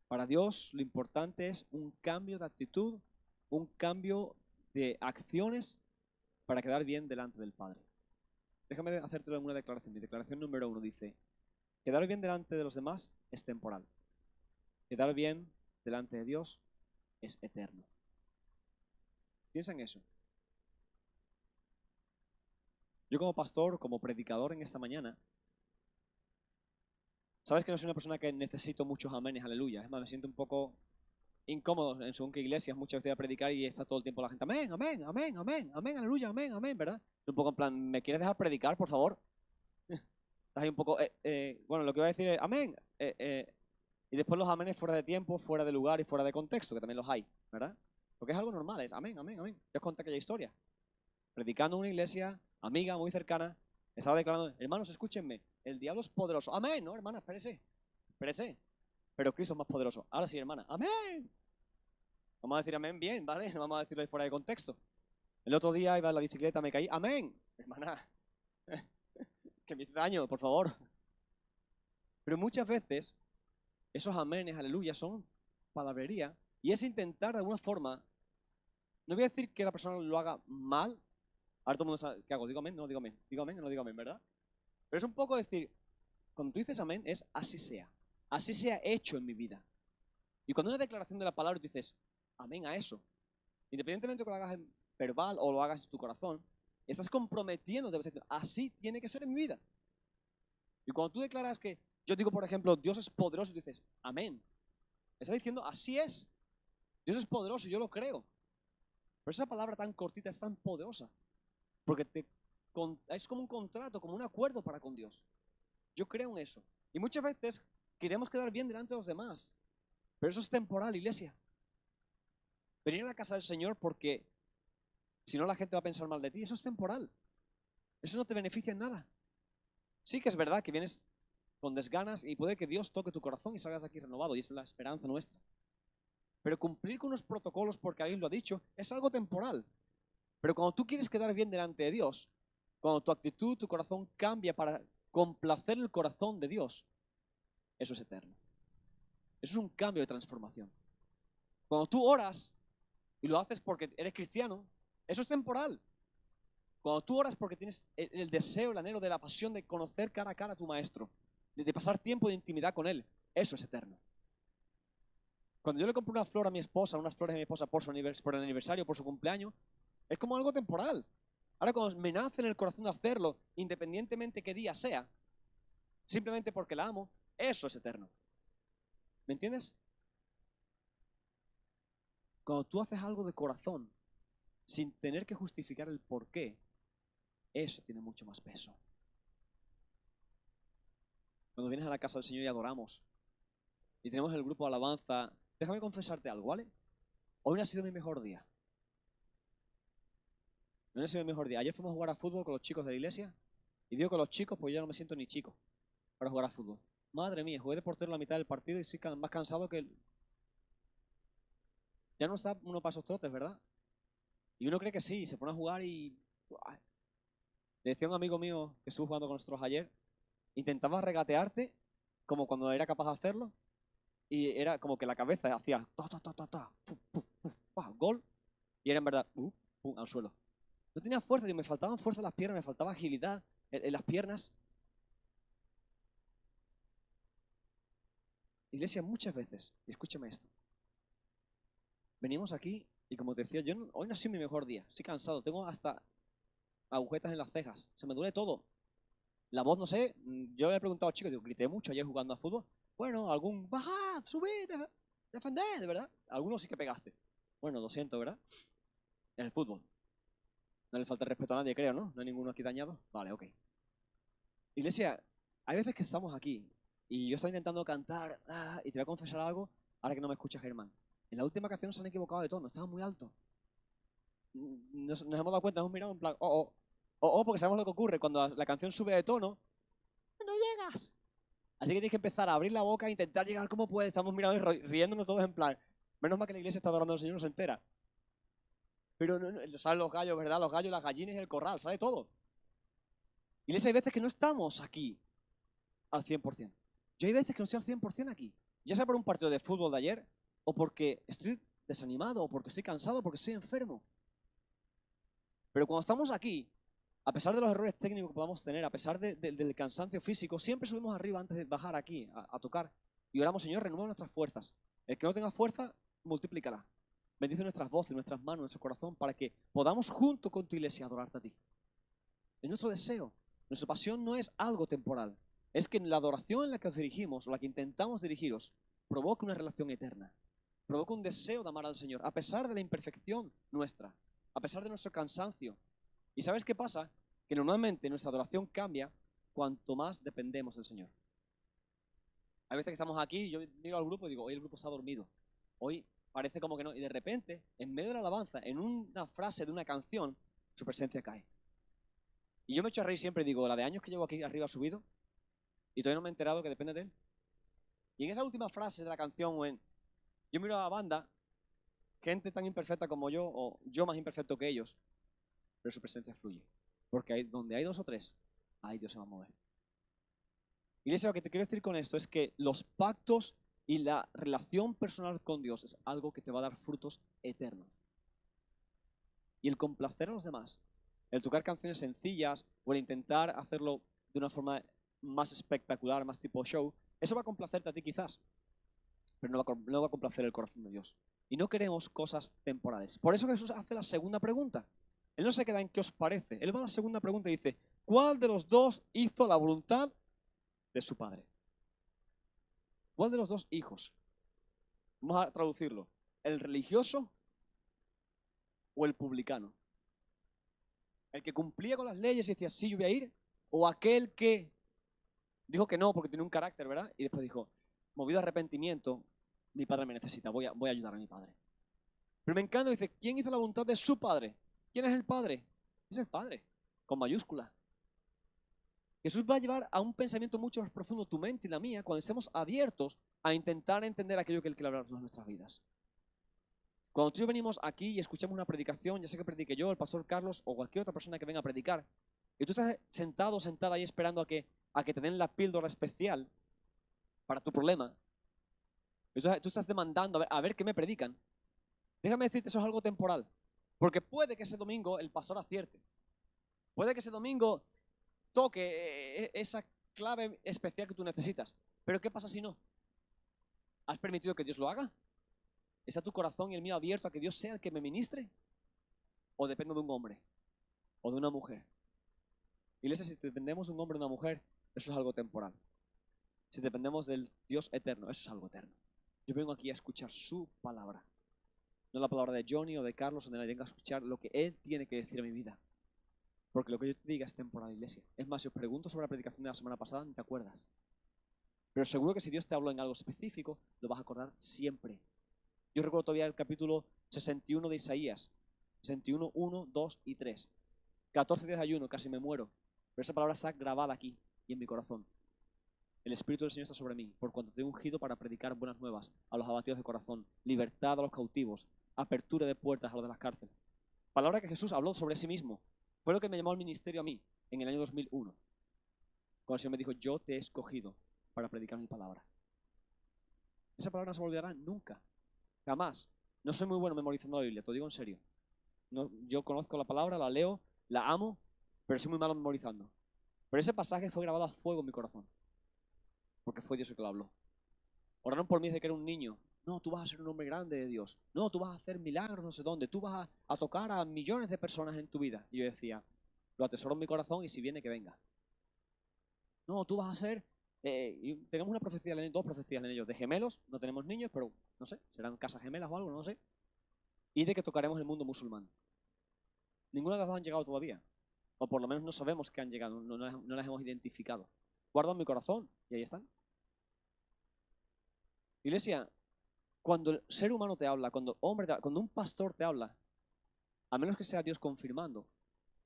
Para Dios, lo importante es un cambio de actitud, un cambio de acciones para quedar bien delante del Padre. Déjame hacerte una declaración. Mi declaración número 1 dice, quedar bien delante de los demás es temporal. Quedar bien delante de Dios es eterno. Piensa en eso. Yo como pastor, como predicador en esta mañana, sabes que no soy una persona que necesito muchos amenes, aleluya. Es más, me siento un poco incómodo en según qué iglesias muchas veces a predicar y está todo el tiempo la gente, amén, amén, amén, amén, amén, aleluya, amén, amén, ¿verdad? Un poco en plan, ¿me quieres dejar predicar, por favor? Estás ahí un poco, bueno, lo que voy a decir es, amén, y después los amenes fuera de tiempo, fuera de lugar y fuera de contexto, que también los hay, ¿verdad? Porque es algo normal, es amén, amén, amén. Ya os conté aquella historia. Predicando en una iglesia, amiga, muy cercana, estaba declarando, hermanos, escúchenme, el diablo es poderoso. Amén, no, hermana, espérese, espérese. Pero Cristo es más poderoso. Ahora sí, hermana, amén. Vamos a decir amén bien, ¿vale? No vamos a decirlo ahí fuera de contexto. El otro día iba en la bicicleta, me caí, amén. Hermana, que me hice daño, por favor. Pero muchas veces, esos amenes, aleluya, son palabrería y es intentar de alguna forma, no voy a decir que la persona lo haga mal. Ahora todo el mundo sabe, ¿qué hago? ¿Digo amén? No digo amén. ¿Digo amén o no digo amén, verdad? Pero es un poco decir, cuando tú dices amén, es así sea. Así sea hecho en mi vida. Y cuando una declaración de la palabra tú dices, amén a eso, independientemente de que lo hagas en verbal o lo hagas en tu corazón, estás comprometiéndote, así tiene que ser en mi vida. Y cuando tú declaras que, yo digo, por ejemplo, Dios es poderoso, y tú dices, amén. Estás diciendo, así es. Dios es poderoso, yo lo creo. Pero esa palabra tan cortita es tan poderosa. Porque es como un contrato, como un acuerdo para con Dios. Yo creo en eso. Y muchas veces queremos quedar bien delante de los demás. Pero eso es temporal, iglesia. Venir a la casa del Señor porque si no la gente va a pensar mal de ti. Eso es temporal. Eso no te beneficia en nada. Sí que es verdad que vienes con desganas y puede que Dios toque tu corazón y salgas de aquí renovado. Y esa es la esperanza nuestra. Pero cumplir con unos protocolos porque alguien lo ha dicho es algo temporal. Pero cuando tú quieres quedar bien delante de Dios, cuando tu actitud, tu corazón cambia para complacer el corazón de Dios, eso es eterno. Eso es un cambio de transformación. Cuando tú oras y lo haces porque eres cristiano, eso es temporal. Cuando tú oras porque tienes el deseo, el anhelo de la pasión de conocer cara a cara a tu maestro, de pasar tiempo de intimidad con él, eso es eterno. Cuando yo le compro una flor a mi esposa, unas flores a mi esposa por el aniversario, por su cumpleaños, es como algo temporal. Ahora cuando me nace en el corazón de hacerlo, independientemente qué día sea, simplemente porque la amo, eso es eterno. ¿Me entiendes? Cuando tú haces algo de corazón, sin tener que justificar el por qué, eso tiene mucho más peso. Cuando vienes a la casa del Señor y adoramos, y tenemos el grupo de alabanza, déjame confesarte algo, ¿vale? Hoy no ha sido mi mejor día. No ha sido mi mejor día. Ayer fuimos a jugar a fútbol con los chicos de la iglesia, y digo con los chicos, pues yo no me siento ni chico para jugar a fútbol. Madre mía, jugué de portero la mitad del partido y estoy más cansado que... Ya no está uno para esos trotes, ¿verdad? Y uno cree que sí, se pone a jugar y... Le decía a un amigo mío que estuvo jugando con nosotros ayer, intentaba regatearte como cuando era capaz de hacerlo, y era como que la cabeza hacía ta, ta, ta, ta, ta, puf, puf, puf, pa, gol, y era en verdad pum, al suelo. No tenía fuerza, me faltaban fuerza en las piernas, me faltaba agilidad en las piernas. Iglesia, muchas veces, y escúchame esto, venimos aquí y como te decía, hoy no ha sido mi mejor día, estoy cansado, tengo hasta agujetas en las cejas, se me duele todo. La voz, no sé, yo le he preguntado a chicos, digo, grité mucho ayer jugando a fútbol. Bueno, algún, bajad, subid, defended, ¿verdad? Algunos sí que pegaste. Bueno, lo siento, ¿verdad? En el fútbol. No le falta el respeto a nadie, creo, ¿no? No hay ninguno aquí dañado. Vale, ok. Iglesia, hay veces que estamos aquí y yo estoy intentando cantar y te voy a confesar algo ahora que no me escucha Germán. En la última canción se han equivocado de tono, estaba muy alto. Nos hemos dado cuenta, hemos mirado en plan, porque sabemos lo que ocurre cuando la canción sube de tono, no llegas. Así que tienes que empezar a abrir la boca e intentar llegar como puedes. Estamos mirando y riéndonos todos en plan, menos mal que la iglesia está adorando al Señor, no se entera. Pero salen los gallos, ¿verdad? Los gallos, las gallinas y el corral, sale todo. Iglesia, hay veces que no estamos aquí al 100%. Yo hay veces que no estoy al 100% aquí. Ya sea por un partido de fútbol de ayer, o porque estoy desanimado, o porque estoy cansado, o porque estoy enfermo. Pero cuando estamos aquí, a pesar de los errores técnicos que podamos tener, a pesar del cansancio físico, siempre subimos arriba antes de bajar aquí a tocar y oramos, Señor, renueva nuestras fuerzas. El que no tenga fuerza, multiplícala. Bendice nuestras voces, nuestras manos, nuestro corazón, para que podamos junto con tu iglesia adorarte a ti. Es nuestro deseo. Nuestra pasión no es algo temporal. Es que la adoración en la que os dirigimos, o la que intentamos dirigiros, provoque una relación eterna. Provoca un deseo de amar al Señor, a pesar de la imperfección nuestra, a pesar de nuestro cansancio. ¿Y sabes qué pasa? Que normalmente nuestra adoración cambia cuanto más dependemos del Señor. Hay veces que estamos aquí y yo miro al grupo y digo, hoy el grupo está dormido. Hoy parece como que no. Y de repente, en medio de la alabanza, en una frase de una canción, su presencia cae. Y yo me echo a reír siempre y digo, la de años que llevo aquí arriba subido y todavía no me he enterado que depende de él. Y en esa última frase de la canción, yo miro a la banda, gente tan imperfecta como yo, o yo más imperfecto que ellos, pero su presencia fluye. Porque donde hay dos o tres, ahí Dios se va a mover. Iglesia, lo que te quiero decir con esto es que los pactos y la relación personal con Dios es algo que te va a dar frutos eternos. Y el complacer a los demás, el tocar canciones sencillas o el intentar hacerlo de una forma más espectacular, más tipo show, eso va a complacerte a ti quizás, pero no va a complacer el corazón de Dios. Y no queremos cosas temporales. Por eso Jesús hace la segunda pregunta. Él no se queda en qué os parece. Él va a la segunda pregunta y dice, ¿cuál de los dos hizo la voluntad de su padre? ¿Cuál de los dos hijos? Vamos a traducirlo. ¿El religioso o el publicano? ¿El que cumplía con las leyes y decía, sí, yo voy a ir? ¿O aquel que dijo que no porque tenía un carácter, ¿verdad? Y después dijo, movido a arrepentimiento, mi padre me necesita, voy a ayudar a mi padre. Pero me encanta, dice, ¿quién hizo la voluntad de su padre? ¿Quién es el padre? Es el padre, con mayúscula. Jesús va a llevar a un pensamiento mucho más profundo tu mente y la mía cuando estemos abiertos a intentar entender aquello que Él quiere hablar en nuestras vidas. Cuando tú y yo venimos aquí y escuchamos una predicación, ya sea que predique yo, el pastor Carlos o cualquier otra persona que venga a predicar, y tú estás sentado o sentada ahí esperando a que te den la píldora especial para tu problema, y tú estás demandando a ver qué me predican, déjame decirte, eso es algo temporal. Porque puede que ese domingo el pastor acierte. Puede que ese domingo toque esa clave especial que tú necesitas. Pero ¿qué pasa si no? ¿Has permitido que Dios lo haga? ¿Está tu corazón y el mío abierto a que Dios sea el que me ministre? ¿O dependo de un hombre? o de una mujer. Iglesia, si dependemos de un hombre o una mujer, eso es algo temporal. Si dependemos del Dios eterno, eso es algo eterno. Yo vengo aquí a escuchar su palabra. No la palabra de Johnny o de Carlos, donde nadie venga a escuchar lo que Él tiene que decir a mi vida. Porque lo que yo te diga es temporal, iglesia. Es más, si os pregunto sobre la predicación de la semana pasada, ni te acuerdas. Pero seguro que si Dios te habló en algo específico, lo vas a acordar siempre. Yo recuerdo todavía el capítulo 61 de Isaías. 61, 1, 2 y 3. 14 días de ayuno, casi me muero. Pero esa palabra está grabada aquí y en mi corazón. El Espíritu del Señor está sobre mí, por cuanto te he ungido para predicar buenas nuevas a los abatidos de corazón, libertad a los cautivos, apertura de puertas a los de las cárceles. Palabra que Jesús habló sobre sí mismo. Fue lo que me llamó al ministerio a mí en el año 2001. Cuando el Señor me dijo, yo te he escogido para predicar mi palabra. Esa palabra no se me olvidará nunca, jamás. No soy muy bueno memorizando la Biblia, te lo digo en serio. No, yo conozco la palabra, la leo, la amo, pero soy muy malo memorizando. Pero ese pasaje fue grabado a fuego en mi corazón, porque fue Dios el que lo habló. Oraron por mí desde que era un niño. No, tú vas a ser un hombre grande de Dios. No, tú vas a hacer milagros no sé dónde. Tú vas a tocar a millones de personas en tu vida. Y yo decía, lo atesoro en mi corazón y si viene, que venga. No, tú vas a ser... y tenemos una profecía, dos profecías en ellos. De gemelos, no tenemos niños, pero no sé, serán casas gemelas o algo, no sé. Y de que tocaremos el mundo musulmán. Ninguna de las dos han llegado todavía. O por lo menos no sabemos que han llegado, no las hemos identificado. Guardo en mi corazón y ahí están. Iglesia, cuando el ser humano te habla, cuando un pastor te habla, a menos que sea Dios confirmando,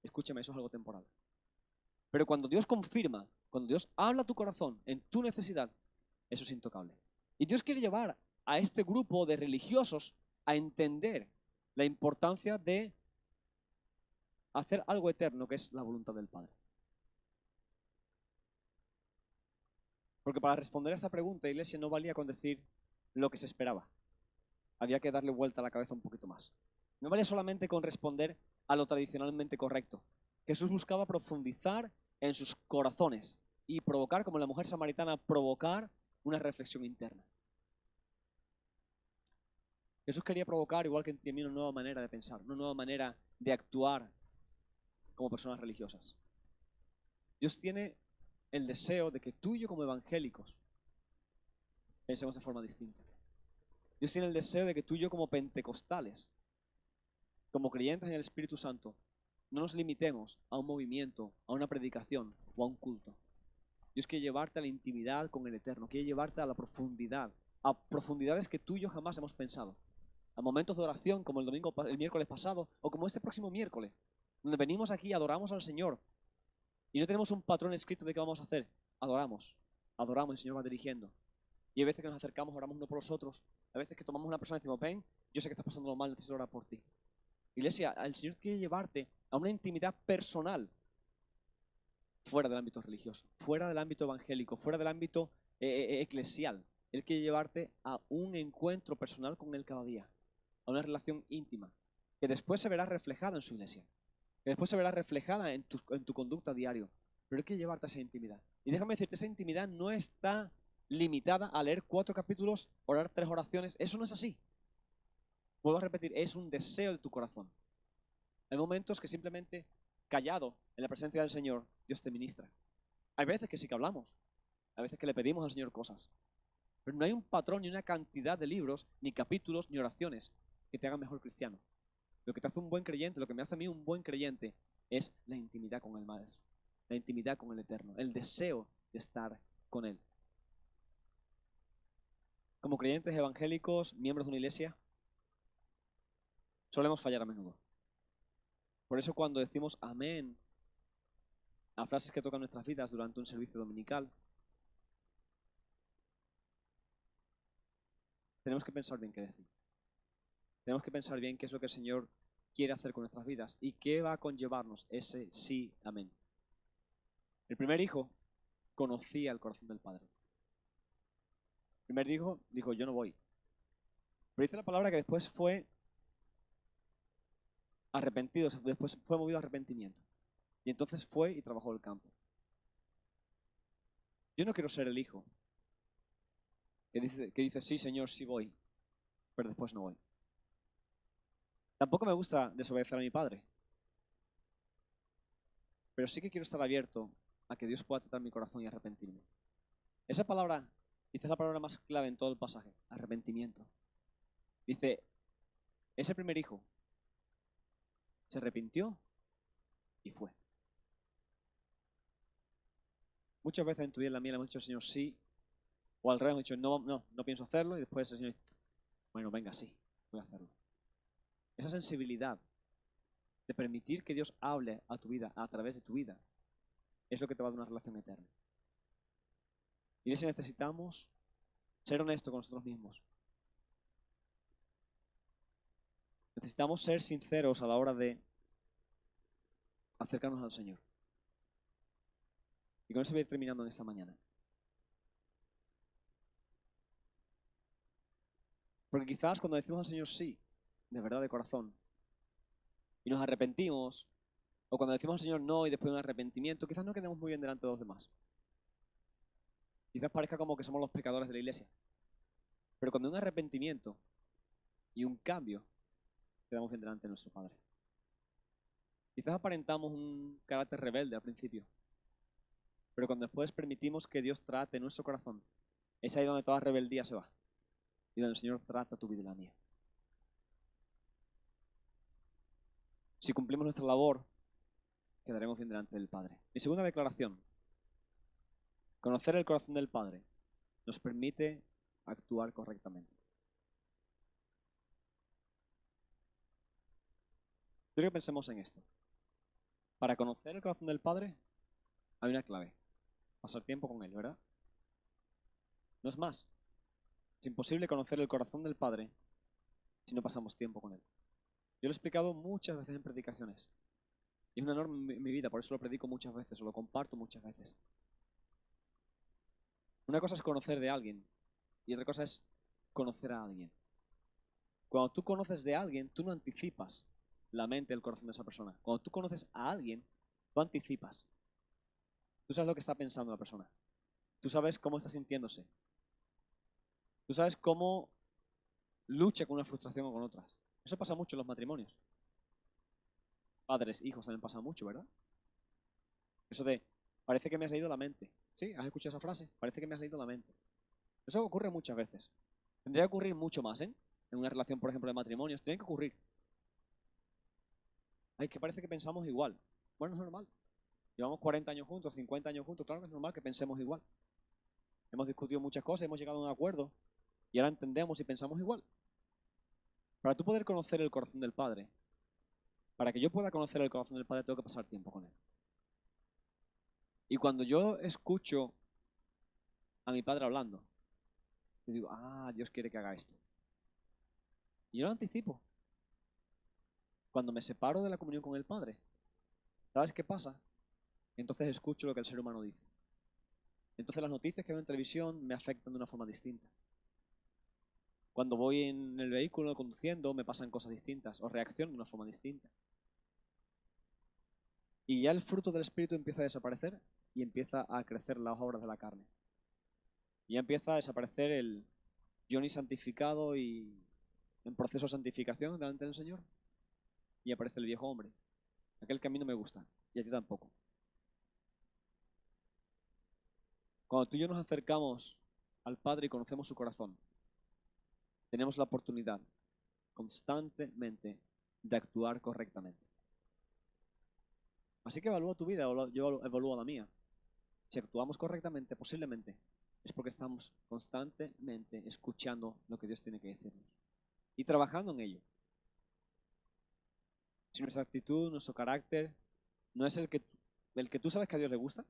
escúchame, eso es algo temporal. Pero cuando Dios confirma, cuando Dios habla a tu corazón, en tu necesidad, eso es intocable. Y Dios quiere llevar a este grupo de religiosos a entender la importancia de hacer algo eterno, que es la voluntad del Padre. Porque para responder a esta pregunta, iglesia, no valía con decir lo que se esperaba. Había que darle vuelta a la cabeza un poquito más. No valía solamente con responder a lo tradicionalmente correcto. Jesús buscaba profundizar en sus corazones y provocar, como la mujer samaritana, provocar una reflexión interna. Jesús quería provocar, igual que en mí, una nueva manera de pensar, una nueva manera de actuar como personas religiosas. Dios tiene el deseo de que tú y yo como evangélicos pensemos de forma distinta. Dios tiene el deseo de que tú y yo como pentecostales, como creyentes en el Espíritu Santo, no nos limitemos a un movimiento, a una predicación o a un culto. Dios quiere llevarte a la intimidad con el Eterno, quiere llevarte a la profundidad, a profundidades que tú y yo jamás hemos pensado. A momentos de oración como el miércoles pasado o como este próximo miércoles, donde venimos aquí, adoramos al Señor y no tenemos un patrón escrito de qué vamos a hacer. Adoramos, adoramos, el Señor va dirigiendo. Y hay veces que nos acercamos, oramos uno por los otros. A veces que tomamos una persona y decimos, ven, yo sé que estás pasando lo mal, necesito orar por ti. Iglesia, el Señor quiere llevarte a una intimidad personal fuera del ámbito religioso, fuera del ámbito evangélico, fuera del ámbito eclesial. Él quiere llevarte a un encuentro personal con Él cada día, a una relación íntima, que después se verá reflejada en su iglesia, que después se verá reflejada en tu conducta diaria. Pero Él quiere llevarte a esa intimidad. Y déjame decirte, esa intimidad no está limitada a leer 4 capítulos, orar 3 oraciones. Eso no es así. Vuelvo a repetir, es un deseo de tu corazón. Hay momentos que simplemente, callado en la presencia del Señor, Dios te ministra. Hay veces que sí que hablamos, hay veces que le pedimos al Señor cosas, pero no hay un patrón ni una cantidad de libros, ni capítulos, ni oraciones que te hagan mejor cristiano. Lo que te hace un buen creyente, lo que me hace a mí un buen creyente, es la intimidad con el Maestro, la intimidad con el Eterno, el deseo de estar con Él. Como creyentes evangélicos, miembros de una iglesia, solemos fallar a menudo. Por eso cuando decimos amén a frases que tocan nuestras vidas durante un servicio dominical, tenemos que pensar bien qué decir. Tenemos que pensar bien qué es lo que el Señor quiere hacer con nuestras vidas y qué va a conllevarnos ese sí, amén. El primer hijo conocía el corazón del Padre. El primer hijo dijo, yo no voy. Pero dice la palabra que después fue arrepentido, después fue movido a arrepentimiento. Y entonces fue y trabajó el campo. Yo no quiero ser el hijo que dice sí, Señor, sí voy, pero después no voy. Tampoco me gusta desobedecer a mi padre. pero sí que quiero estar abierto a que Dios pueda tratar mi corazón y arrepentirme. Esa palabra, quizás la palabra más clave en todo el pasaje, arrepentimiento. Dice, ese primer hijo se arrepintió y fue. Muchas veces en tu vida y en la mía le hemos dicho al Señor sí, o al revés hemos dicho no pienso hacerlo, y después el Señor dice, bueno, venga, sí, voy a hacerlo. Esa sensibilidad de permitir que Dios hable a tu vida, a través de tu vida, es lo que te va a dar una relación eterna. Y si necesitamos ser honestos con nosotros mismos. Necesitamos ser sinceros a la hora de acercarnos al Señor. Y con eso voy a ir terminando en esta mañana. Porque quizás cuando decimos al Señor sí, de verdad, de corazón, y nos arrepentimos, o cuando decimos al Señor no y después de un arrepentimiento, quizás no quedemos muy bien delante de los demás. Quizás parezca como que somos los pecadores de la iglesia. Pero cuando hay un arrepentimiento y un cambio, quedamos bien delante de nuestro Padre. Quizás aparentamos un carácter rebelde al principio, pero cuando después permitimos que Dios trate nuestro corazón, es ahí donde toda rebeldía se va y donde el Señor trata tu vida y la mía. Si cumplimos nuestra labor, quedaremos bien delante del Padre. Mi segunda declaración: conocer el corazón del Padre nos permite actuar correctamente. Quiero que pensemos en esto. Para conocer el corazón del Padre hay una clave: pasar tiempo con Él, ¿verdad? No es más. Es imposible conocer el corazón del Padre si no pasamos tiempo con Él. Yo lo he explicado muchas veces en predicaciones. Y es una norma en mi vida, por eso lo predico muchas veces, o lo comparto muchas veces. Una cosa es conocer de alguien y otra cosa es conocer a alguien. Cuando tú conoces de alguien, tú no anticipas la mente y el corazón de esa persona. Cuando tú conoces a alguien, tú anticipas. Tú sabes lo que está pensando la persona. Tú sabes cómo está sintiéndose. Tú sabes cómo lucha con una frustración o con otras. Eso pasa mucho en los matrimonios. Padres, hijos también pasa mucho, ¿verdad? Eso de, parece que me has leído la mente. ¿Sí? ¿Has escuchado esa frase? Parece que me has leído la mente. Eso ocurre muchas veces. Tendría que ocurrir mucho más, ¿eh? En una relación, por ejemplo, de matrimonios. Tiene que ocurrir. Ay, que parece que pensamos igual. Bueno, es normal. Llevamos 40 años juntos, 50 años juntos. Claro que es normal que pensemos igual. Hemos discutido muchas cosas, hemos llegado a un acuerdo y ahora entendemos y pensamos igual. Para tú poder conocer el corazón del Padre, para que yo pueda conocer el corazón del Padre, tengo que pasar tiempo con Él. Y cuando yo escucho a mi Padre hablando, yo digo, Dios quiere que haga esto. Y yo lo anticipo. Cuando me separo de la comunión con el Padre, ¿sabes qué pasa? Entonces escucho lo que el ser humano dice. Entonces las noticias que veo en televisión me afectan de una forma distinta. Cuando voy en el vehículo conduciendo me pasan cosas distintas o reacciono de una forma distinta. Y ya el fruto del Espíritu empieza a desaparecer y empieza a crecer las obras de la carne. Y ya empieza a desaparecer el yo ni santificado y en proceso de santificación delante del Señor. Y aparece el viejo hombre, aquel que a mí no me gusta y a ti tampoco. Cuando tú y yo nos acercamos al Padre y conocemos su corazón, tenemos la oportunidad constantemente de actuar correctamente. Así que evalúa tu vida, yo evalúo la mía. Si actuamos correctamente, posiblemente, es porque estamos constantemente escuchando lo que Dios tiene que decirnos y trabajando en ello. Si nuestra actitud, nuestro carácter no es el que tú sabes que a Dios le gusta,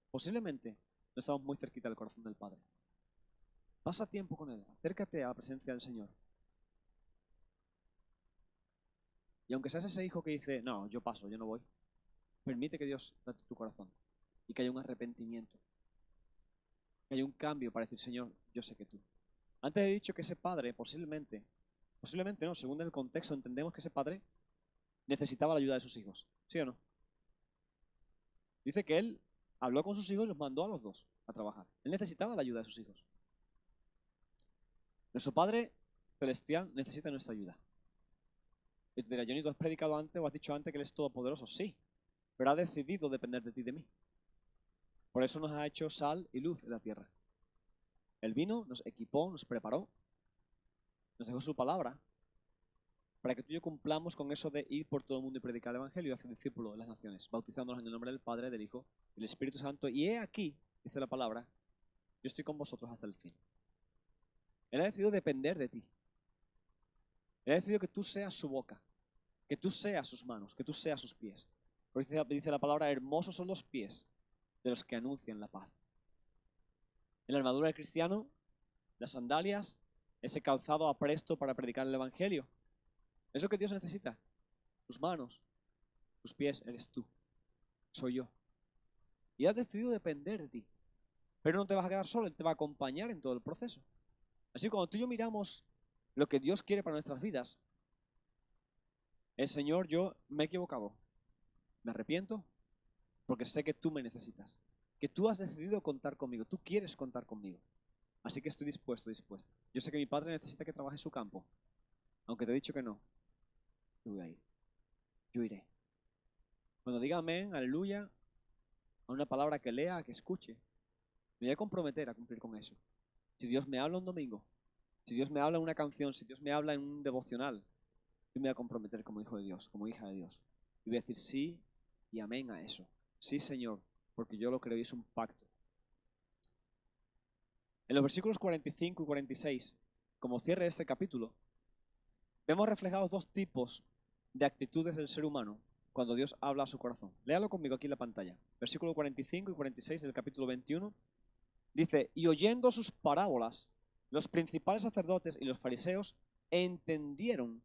posiblemente no estamos muy cerquita del corazón del Padre. Pasa tiempo con Él, acércate a la presencia del Señor. Y aunque seas ese hijo que dice, no, yo paso, yo no voy, permite que Dios trate tu corazón y que haya un arrepentimiento, que haya un cambio para decir, Señor, yo sé que tú. Antes he dicho que ese padre posiblemente no, según el contexto entendemos que ese padre necesitaba la ayuda de sus hijos, ¿sí o no? Dice que él habló con sus hijos y los mandó a los dos a trabajar. Él necesitaba la ayuda de sus hijos. Nuestro Padre Celestial necesita nuestra ayuda. Y te dirá, Johnny, ¿tú has predicado antes o has dicho antes que Él es todopoderoso? Sí, pero ha decidido depender de ti y de mí. Por eso nos ha hecho sal y luz en la tierra. Él vino, nos equipó, nos preparó, nos dejó su palabra para que tú y yo cumplamos con eso de ir por todo el mundo y predicar el Evangelio y hacer discípulos de las naciones, bautizándolos en el nombre del Padre, del Hijo y del Espíritu Santo. Y he aquí, dice la palabra, yo estoy con vosotros hasta el fin. Él ha decidido depender de ti. Él ha decidido que tú seas su boca, que tú seas sus manos, que tú seas sus pies. Por eso dice la palabra, hermosos son los pies de los que anuncian la paz. En la armadura del cristiano, las sandalias, ese calzado apresto para predicar el Evangelio. Es lo que Dios necesita. Tus manos, tus pies, eres tú. Soy yo. Y has decidido depender de ti. Pero no te vas a quedar solo, Él te va a acompañar en todo el proceso. Así que cuando tú y yo miramos lo que Dios quiere para nuestras vidas, el Señor, yo me he equivocado. Me arrepiento porque sé que tú me necesitas. Que tú has decidido contar conmigo. Tú quieres contar conmigo. Así que estoy dispuesto, dispuesta. Yo sé que mi padre necesita que trabaje su campo. Aunque te he dicho que no. Yo voy a ir. Yo iré. Cuando diga amén, aleluya, a una palabra que lea, que escuche, me voy a comprometer a cumplir con eso. Si Dios me habla un domingo, si Dios me habla en una canción, si Dios me habla en un devocional, yo me voy a comprometer como hijo de Dios, como hija de Dios. Y voy a decir sí y amén a eso. Sí, Señor, porque yo lo creo y es un pacto. En los versículos 45 y 46, como cierre de este capítulo, vemos reflejados dos tipos de actitudes del ser humano cuando Dios habla a su corazón. Léalo conmigo aquí en la pantalla. Versículos 45 y 46 del capítulo 21. Dice, y oyendo sus parábolas, los principales sacerdotes y los fariseos entendieron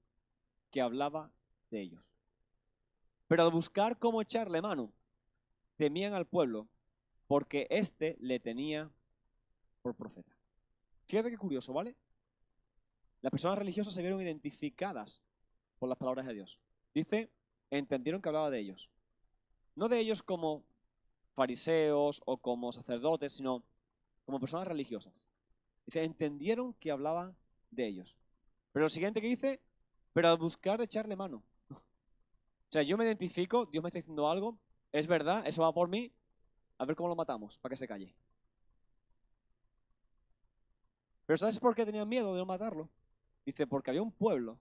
que hablaba de ellos. Pero al buscar cómo echarle mano, temían al pueblo, porque éste le tenía por profeta. Fíjate qué curioso, ¿vale? Las personas religiosas se vieron identificadas por las palabras de Dios. Dice, entendieron que hablaba de ellos. No de ellos como fariseos o como sacerdotes, sino como personas religiosas. Dice, entendieron que hablaba de ellos. Pero lo siguiente que dice, pero al buscar echarle mano. O sea, yo me identifico, Dios me está diciendo algo, es verdad, eso va por mí, a ver cómo lo matamos, para que se calle. Pero ¿sabes por qué tenían miedo de no matarlo? Dice, porque había un pueblo,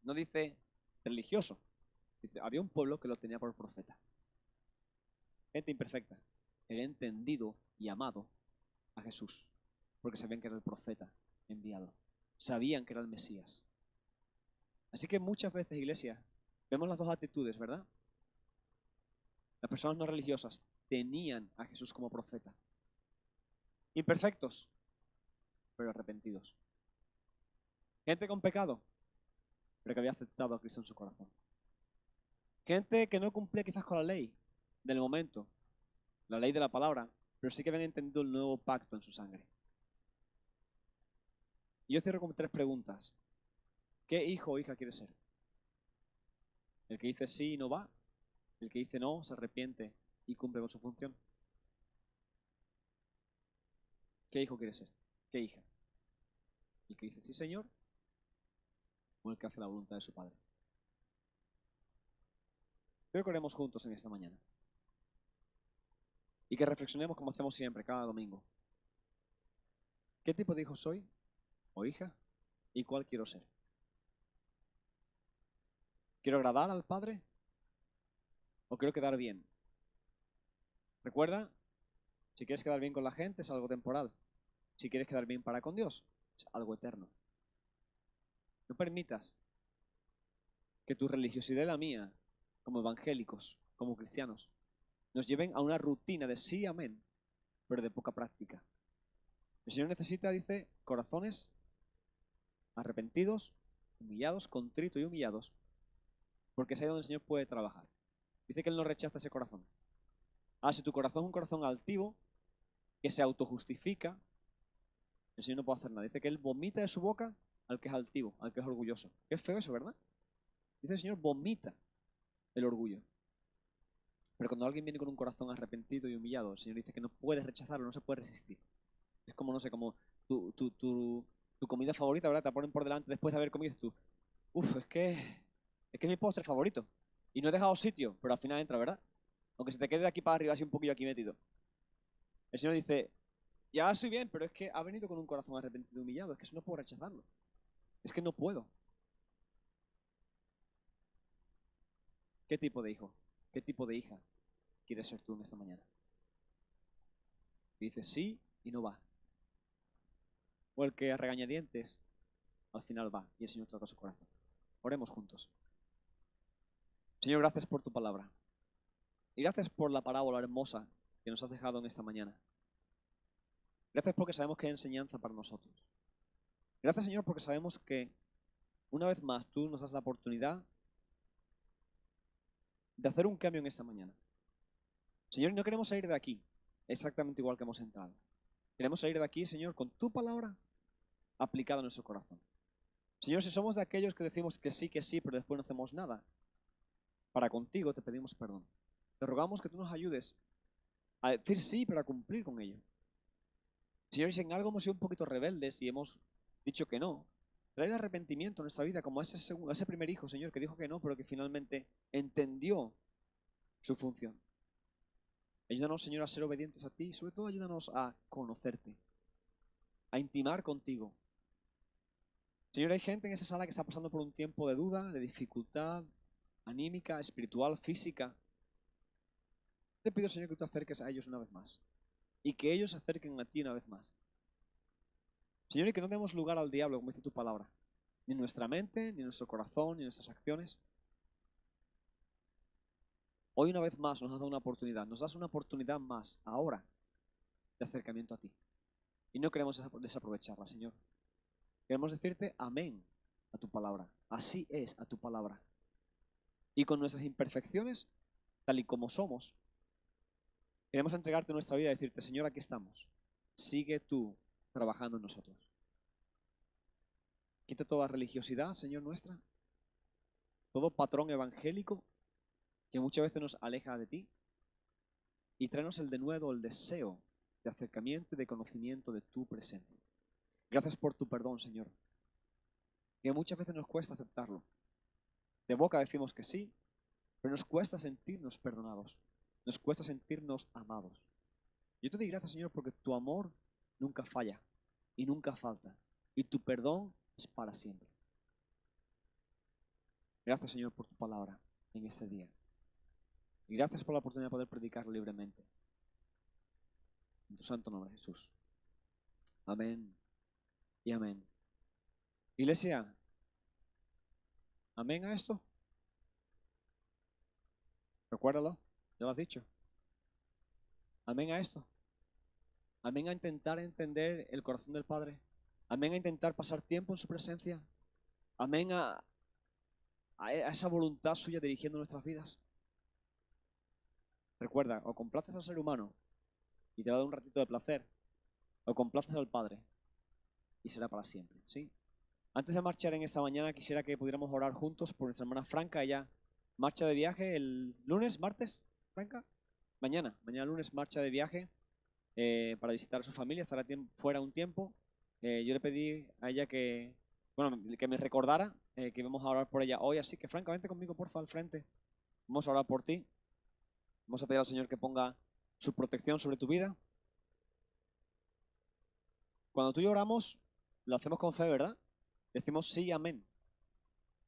no dice religioso, dice, había un pueblo que lo tenía por profeta. Gente imperfecta, había entendido y amado a Jesús, porque sabían que era el profeta enviado. Sabían que era el Mesías. Así que muchas veces, iglesia, vemos las dos actitudes, ¿verdad? Las personas no religiosas tenían a Jesús como profeta. Imperfectos, pero arrepentidos. Gente con pecado, pero que había aceptado a Cristo en su corazón. Gente que no cumplía quizás con la ley del momento, la ley de la palabra, pero sí que habían entendido el nuevo pacto en su sangre. Y yo cierro con tres preguntas. ¿Qué hijo o hija quieres ser? ¿El que dice sí y no va? ¿El que dice no, se arrepiente y cumple con su función? ¿Qué hijo quieres ser? ¿Qué hija? ¿El que dice sí, Señor? ¿O el que hace la voluntad de su Padre? Creo que oremos juntos en esta mañana. Y que reflexionemos como hacemos siempre, cada domingo. ¿Qué tipo de hijo soy o hija? ¿Y cuál quiero ser? ¿Quiero agradar al Padre? ¿O quiero quedar bien? Recuerda, si quieres quedar bien con la gente es algo temporal. Si quieres quedar bien para con Dios, es algo eterno. No permitas que tu religiosidad y la mía, como evangélicos, como cristianos, nos lleven a una rutina de sí, amén, pero de poca práctica. El Señor necesita, dice, corazones arrepentidos, humillados, contritos y humillados, porque es ahí donde el Señor puede trabajar. Dice que Él no rechaza ese corazón. Si tu corazón es un corazón altivo, que se autojustifica, el Señor no puede hacer nada. Dice que Él vomita de su boca al que es altivo, al que es orgulloso. Qué feo eso, ¿verdad? Dice el Señor, vomita el orgullo. Pero cuando alguien viene con un corazón arrepentido y humillado, el Señor dice que no puedes rechazarlo, no se puede resistir. Es como, no sé, como tu comida favorita, ¿verdad? Te la ponen por delante después de haber comido y tú, uff, es que es mi postre favorito. Y no he dejado sitio, pero al final entra, ¿verdad? Aunque se te quede de aquí para arriba así un poquillo aquí metido. El Señor dice, ya estoy bien, pero es que ha venido con un corazón arrepentido y humillado. Es que eso no puedo rechazarlo. Es que no puedo. ¿Qué tipo de hijo? ¿Qué tipo de hija quieres ser tú en esta mañana? Y dices sí y no va. O el que a regañadientes al final va y el Señor trata su corazón. Oremos juntos. Señor, gracias por tu palabra. Y gracias por la parábola hermosa que nos has dejado en esta mañana. Gracias porque sabemos que hay enseñanza para nosotros. Gracias, Señor, porque sabemos que una vez más tú nos das la oportunidad de hacer un cambio en esta mañana. Señor, no queremos salir de aquí exactamente igual que hemos entrado. Queremos salir de aquí, Señor, con tu palabra aplicada en nuestro corazón. Señor, si somos de aquellos que decimos que sí, pero después no hacemos nada, para contigo te pedimos perdón. Te rogamos que tú nos ayudes a decir sí, pero a cumplir con ello. Señor, si en algo hemos sido un poquito rebeldes y hemos dicho que no, trae el arrepentimiento en nuestra vida, como ese primer hijo, Señor, que dijo que no, pero que finalmente entendió su función. Ayúdanos, Señor, a ser obedientes a ti y sobre todo ayúdanos a conocerte, a intimar contigo. Señor, hay gente en esa sala que está pasando por un tiempo de duda, de dificultad anímica, espiritual, física. Te pido, Señor, que tú te acerques a ellos una vez más y que ellos se acerquen a ti una vez más. Señor, y que no demos lugar al diablo, como dice tu palabra, ni en nuestra mente, ni en nuestro corazón, ni en nuestras acciones. Hoy una vez más nos has dado una oportunidad, nos das una oportunidad más, ahora, de acercamiento a ti. Y no queremos desaprovecharla, Señor. Queremos decirte amén a tu palabra. Así es a tu palabra. Y con nuestras imperfecciones, tal y como somos, queremos entregarte nuestra vida y decirte, Señor, aquí estamos. Sigue tú trabajando en nosotros. Quita toda religiosidad, Señor nuestra, todo patrón evangélico que muchas veces nos aleja de ti y tráenos el denuedo, el deseo de acercamiento y de conocimiento de tu presencia. Gracias por tu perdón, Señor, que muchas veces nos cuesta aceptarlo. De boca decimos que sí, pero nos cuesta sentirnos perdonados, nos cuesta sentirnos amados. Yo te doy gracias, Señor, porque tu amor nunca falla y nunca falta, y tu perdón es para siempre. Gracias, Señor, por tu palabra en este día. Y gracias por la oportunidad de poder predicar libremente. En tu santo nombre, Jesús. Amén y amén. Iglesia, amén a esto. Recuérdalo, ya lo has dicho. Amén a esto. Amén a intentar entender el corazón del Padre. Amén a intentar pasar tiempo en su presencia. Amén a esa voluntad suya dirigiendo nuestras vidas. Recuerda, o complaces al ser humano y te va a dar un ratito de placer, o complaces al Padre y será para siempre, ¿sí? Antes de marchar en esta mañana quisiera que pudiéramos orar juntos por nuestra hermana Franca. Ella marcha de viaje el lunes, martes, Franca. Mañana lunes marcha de viaje para visitar a su familia, estará fuera un tiempo. Yo le pedí a ella que me recordara que íbamos a orar por ella hoy, así que Franca, vente conmigo porfa al frente. Vamos a orar por ti. Vamos a pedir al Señor que ponga su protección sobre tu vida. Cuando tú y yo oramos, lo hacemos con fe, ¿verdad? Decimos sí, amén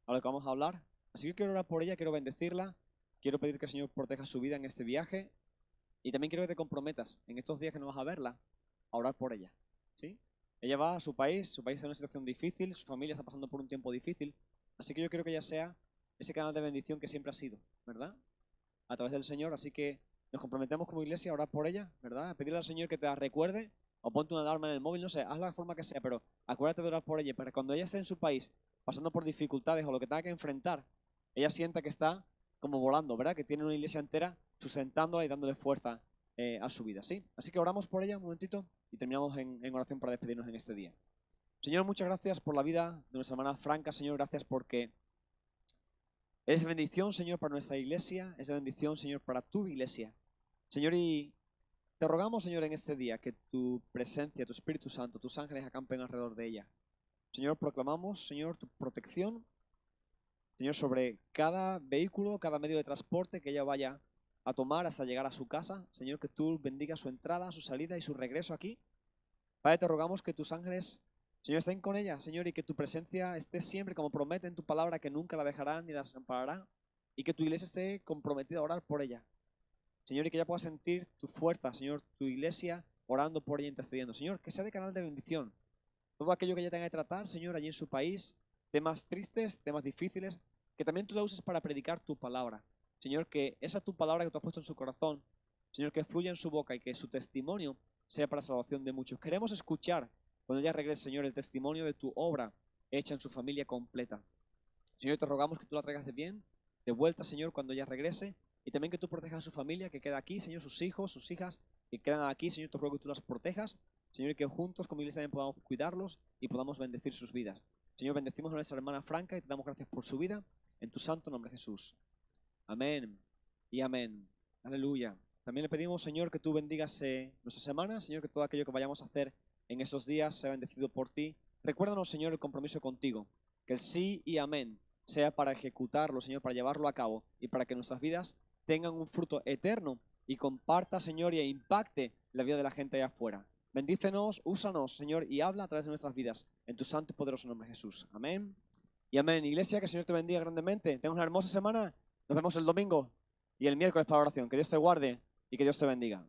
a lo que vamos a hablar. Así que quiero orar por ella, quiero bendecirla, quiero pedir que el Señor proteja su vida en este viaje y también quiero que te comprometas en estos días que no vas a verla a orar por ella, ¿sí? Ella va a su país está en una situación difícil, su familia está pasando por un tiempo difícil, así que yo quiero que ella sea ese canal de bendición que siempre ha sido, ¿verdad? A través del Señor, así que nos comprometemos como iglesia a orar por ella, ¿verdad? A pedirle al Señor que te la recuerde o ponte una alarma en el móvil, no sé, haz la forma que sea, pero acuérdate de orar por ella para que cuando ella esté en su país pasando por dificultades o lo que tenga que enfrentar, ella sienta que está como volando, ¿verdad? Que tiene una iglesia entera sustentándola y dándole fuerza a su vida, ¿sí? Así que oramos por ella un momentito y terminamos en oración para despedirnos en este día. Señor, muchas gracias por la vida de nuestra hermana Franca, Señor, gracias porque es bendición, Señor, para nuestra iglesia, es bendición, Señor, para tu iglesia. Señor, y te rogamos, Señor, en este día que tu presencia, tu Espíritu Santo, tus ángeles acampen alrededor de ella. Señor, proclamamos, Señor, tu protección Señor, sobre cada vehículo, cada medio de transporte que ella vaya a tomar hasta llegar a su casa. Señor, que tú bendigas su entrada, su salida y su regreso aquí. Padre, te rogamos que tus ángeles, Señor, estén con ella, Señor, y que tu presencia esté siempre, como promete en tu palabra, que nunca la dejará ni la desamparará, y que tu iglesia esté comprometida a orar por ella. Señor, y que ella pueda sentir tu fuerza, Señor, tu iglesia orando por ella, intercediendo. Señor, que sea de canal de bendición. Todo aquello que ella tenga que tratar, Señor, allí en su país, temas tristes, temas difíciles, que también tú la uses para predicar tu palabra. Señor, que esa tu palabra que tú has puesto en su corazón, Señor, que fluya en su boca y que su testimonio sea para la salvación de muchos. Queremos escuchar, cuando ella regrese, Señor, el testimonio de tu obra hecha en su familia completa. Señor, te rogamos que tú la traigas de bien, de vuelta, Señor, cuando ella regrese, y también que tú protejas a su familia, que queda aquí, Señor, sus hijos, sus hijas, que quedan aquí, Señor, te ruego que tú las protejas, Señor, y que juntos como iglesia también podamos cuidarlos y podamos bendecir sus vidas. Señor, bendecimos a nuestra hermana Franca y te damos gracias por su vida, en tu santo nombre, Jesús. Amén y amén. Aleluya. También le pedimos, Señor, que tú bendigas nuestra semana, Señor, que todo aquello que vayamos a hacer en esos días sea bendecido por ti. Recuérdanos, Señor, el compromiso contigo, que el sí y amén sea para ejecutarlo, Señor, para llevarlo a cabo y para que nuestras vidas tengan un fruto eterno y comparta, Señor, y impacte la vida de la gente allá afuera. Bendícenos, úsanos, Señor, y habla a través de nuestras vidas. En tu santo y poderoso nombre, Jesús. Amén y amén. Iglesia, que el Señor te bendiga grandemente. Tenga una hermosa semana. Nos vemos el domingo y el miércoles para oración. Que Dios te guarde y que Dios te bendiga.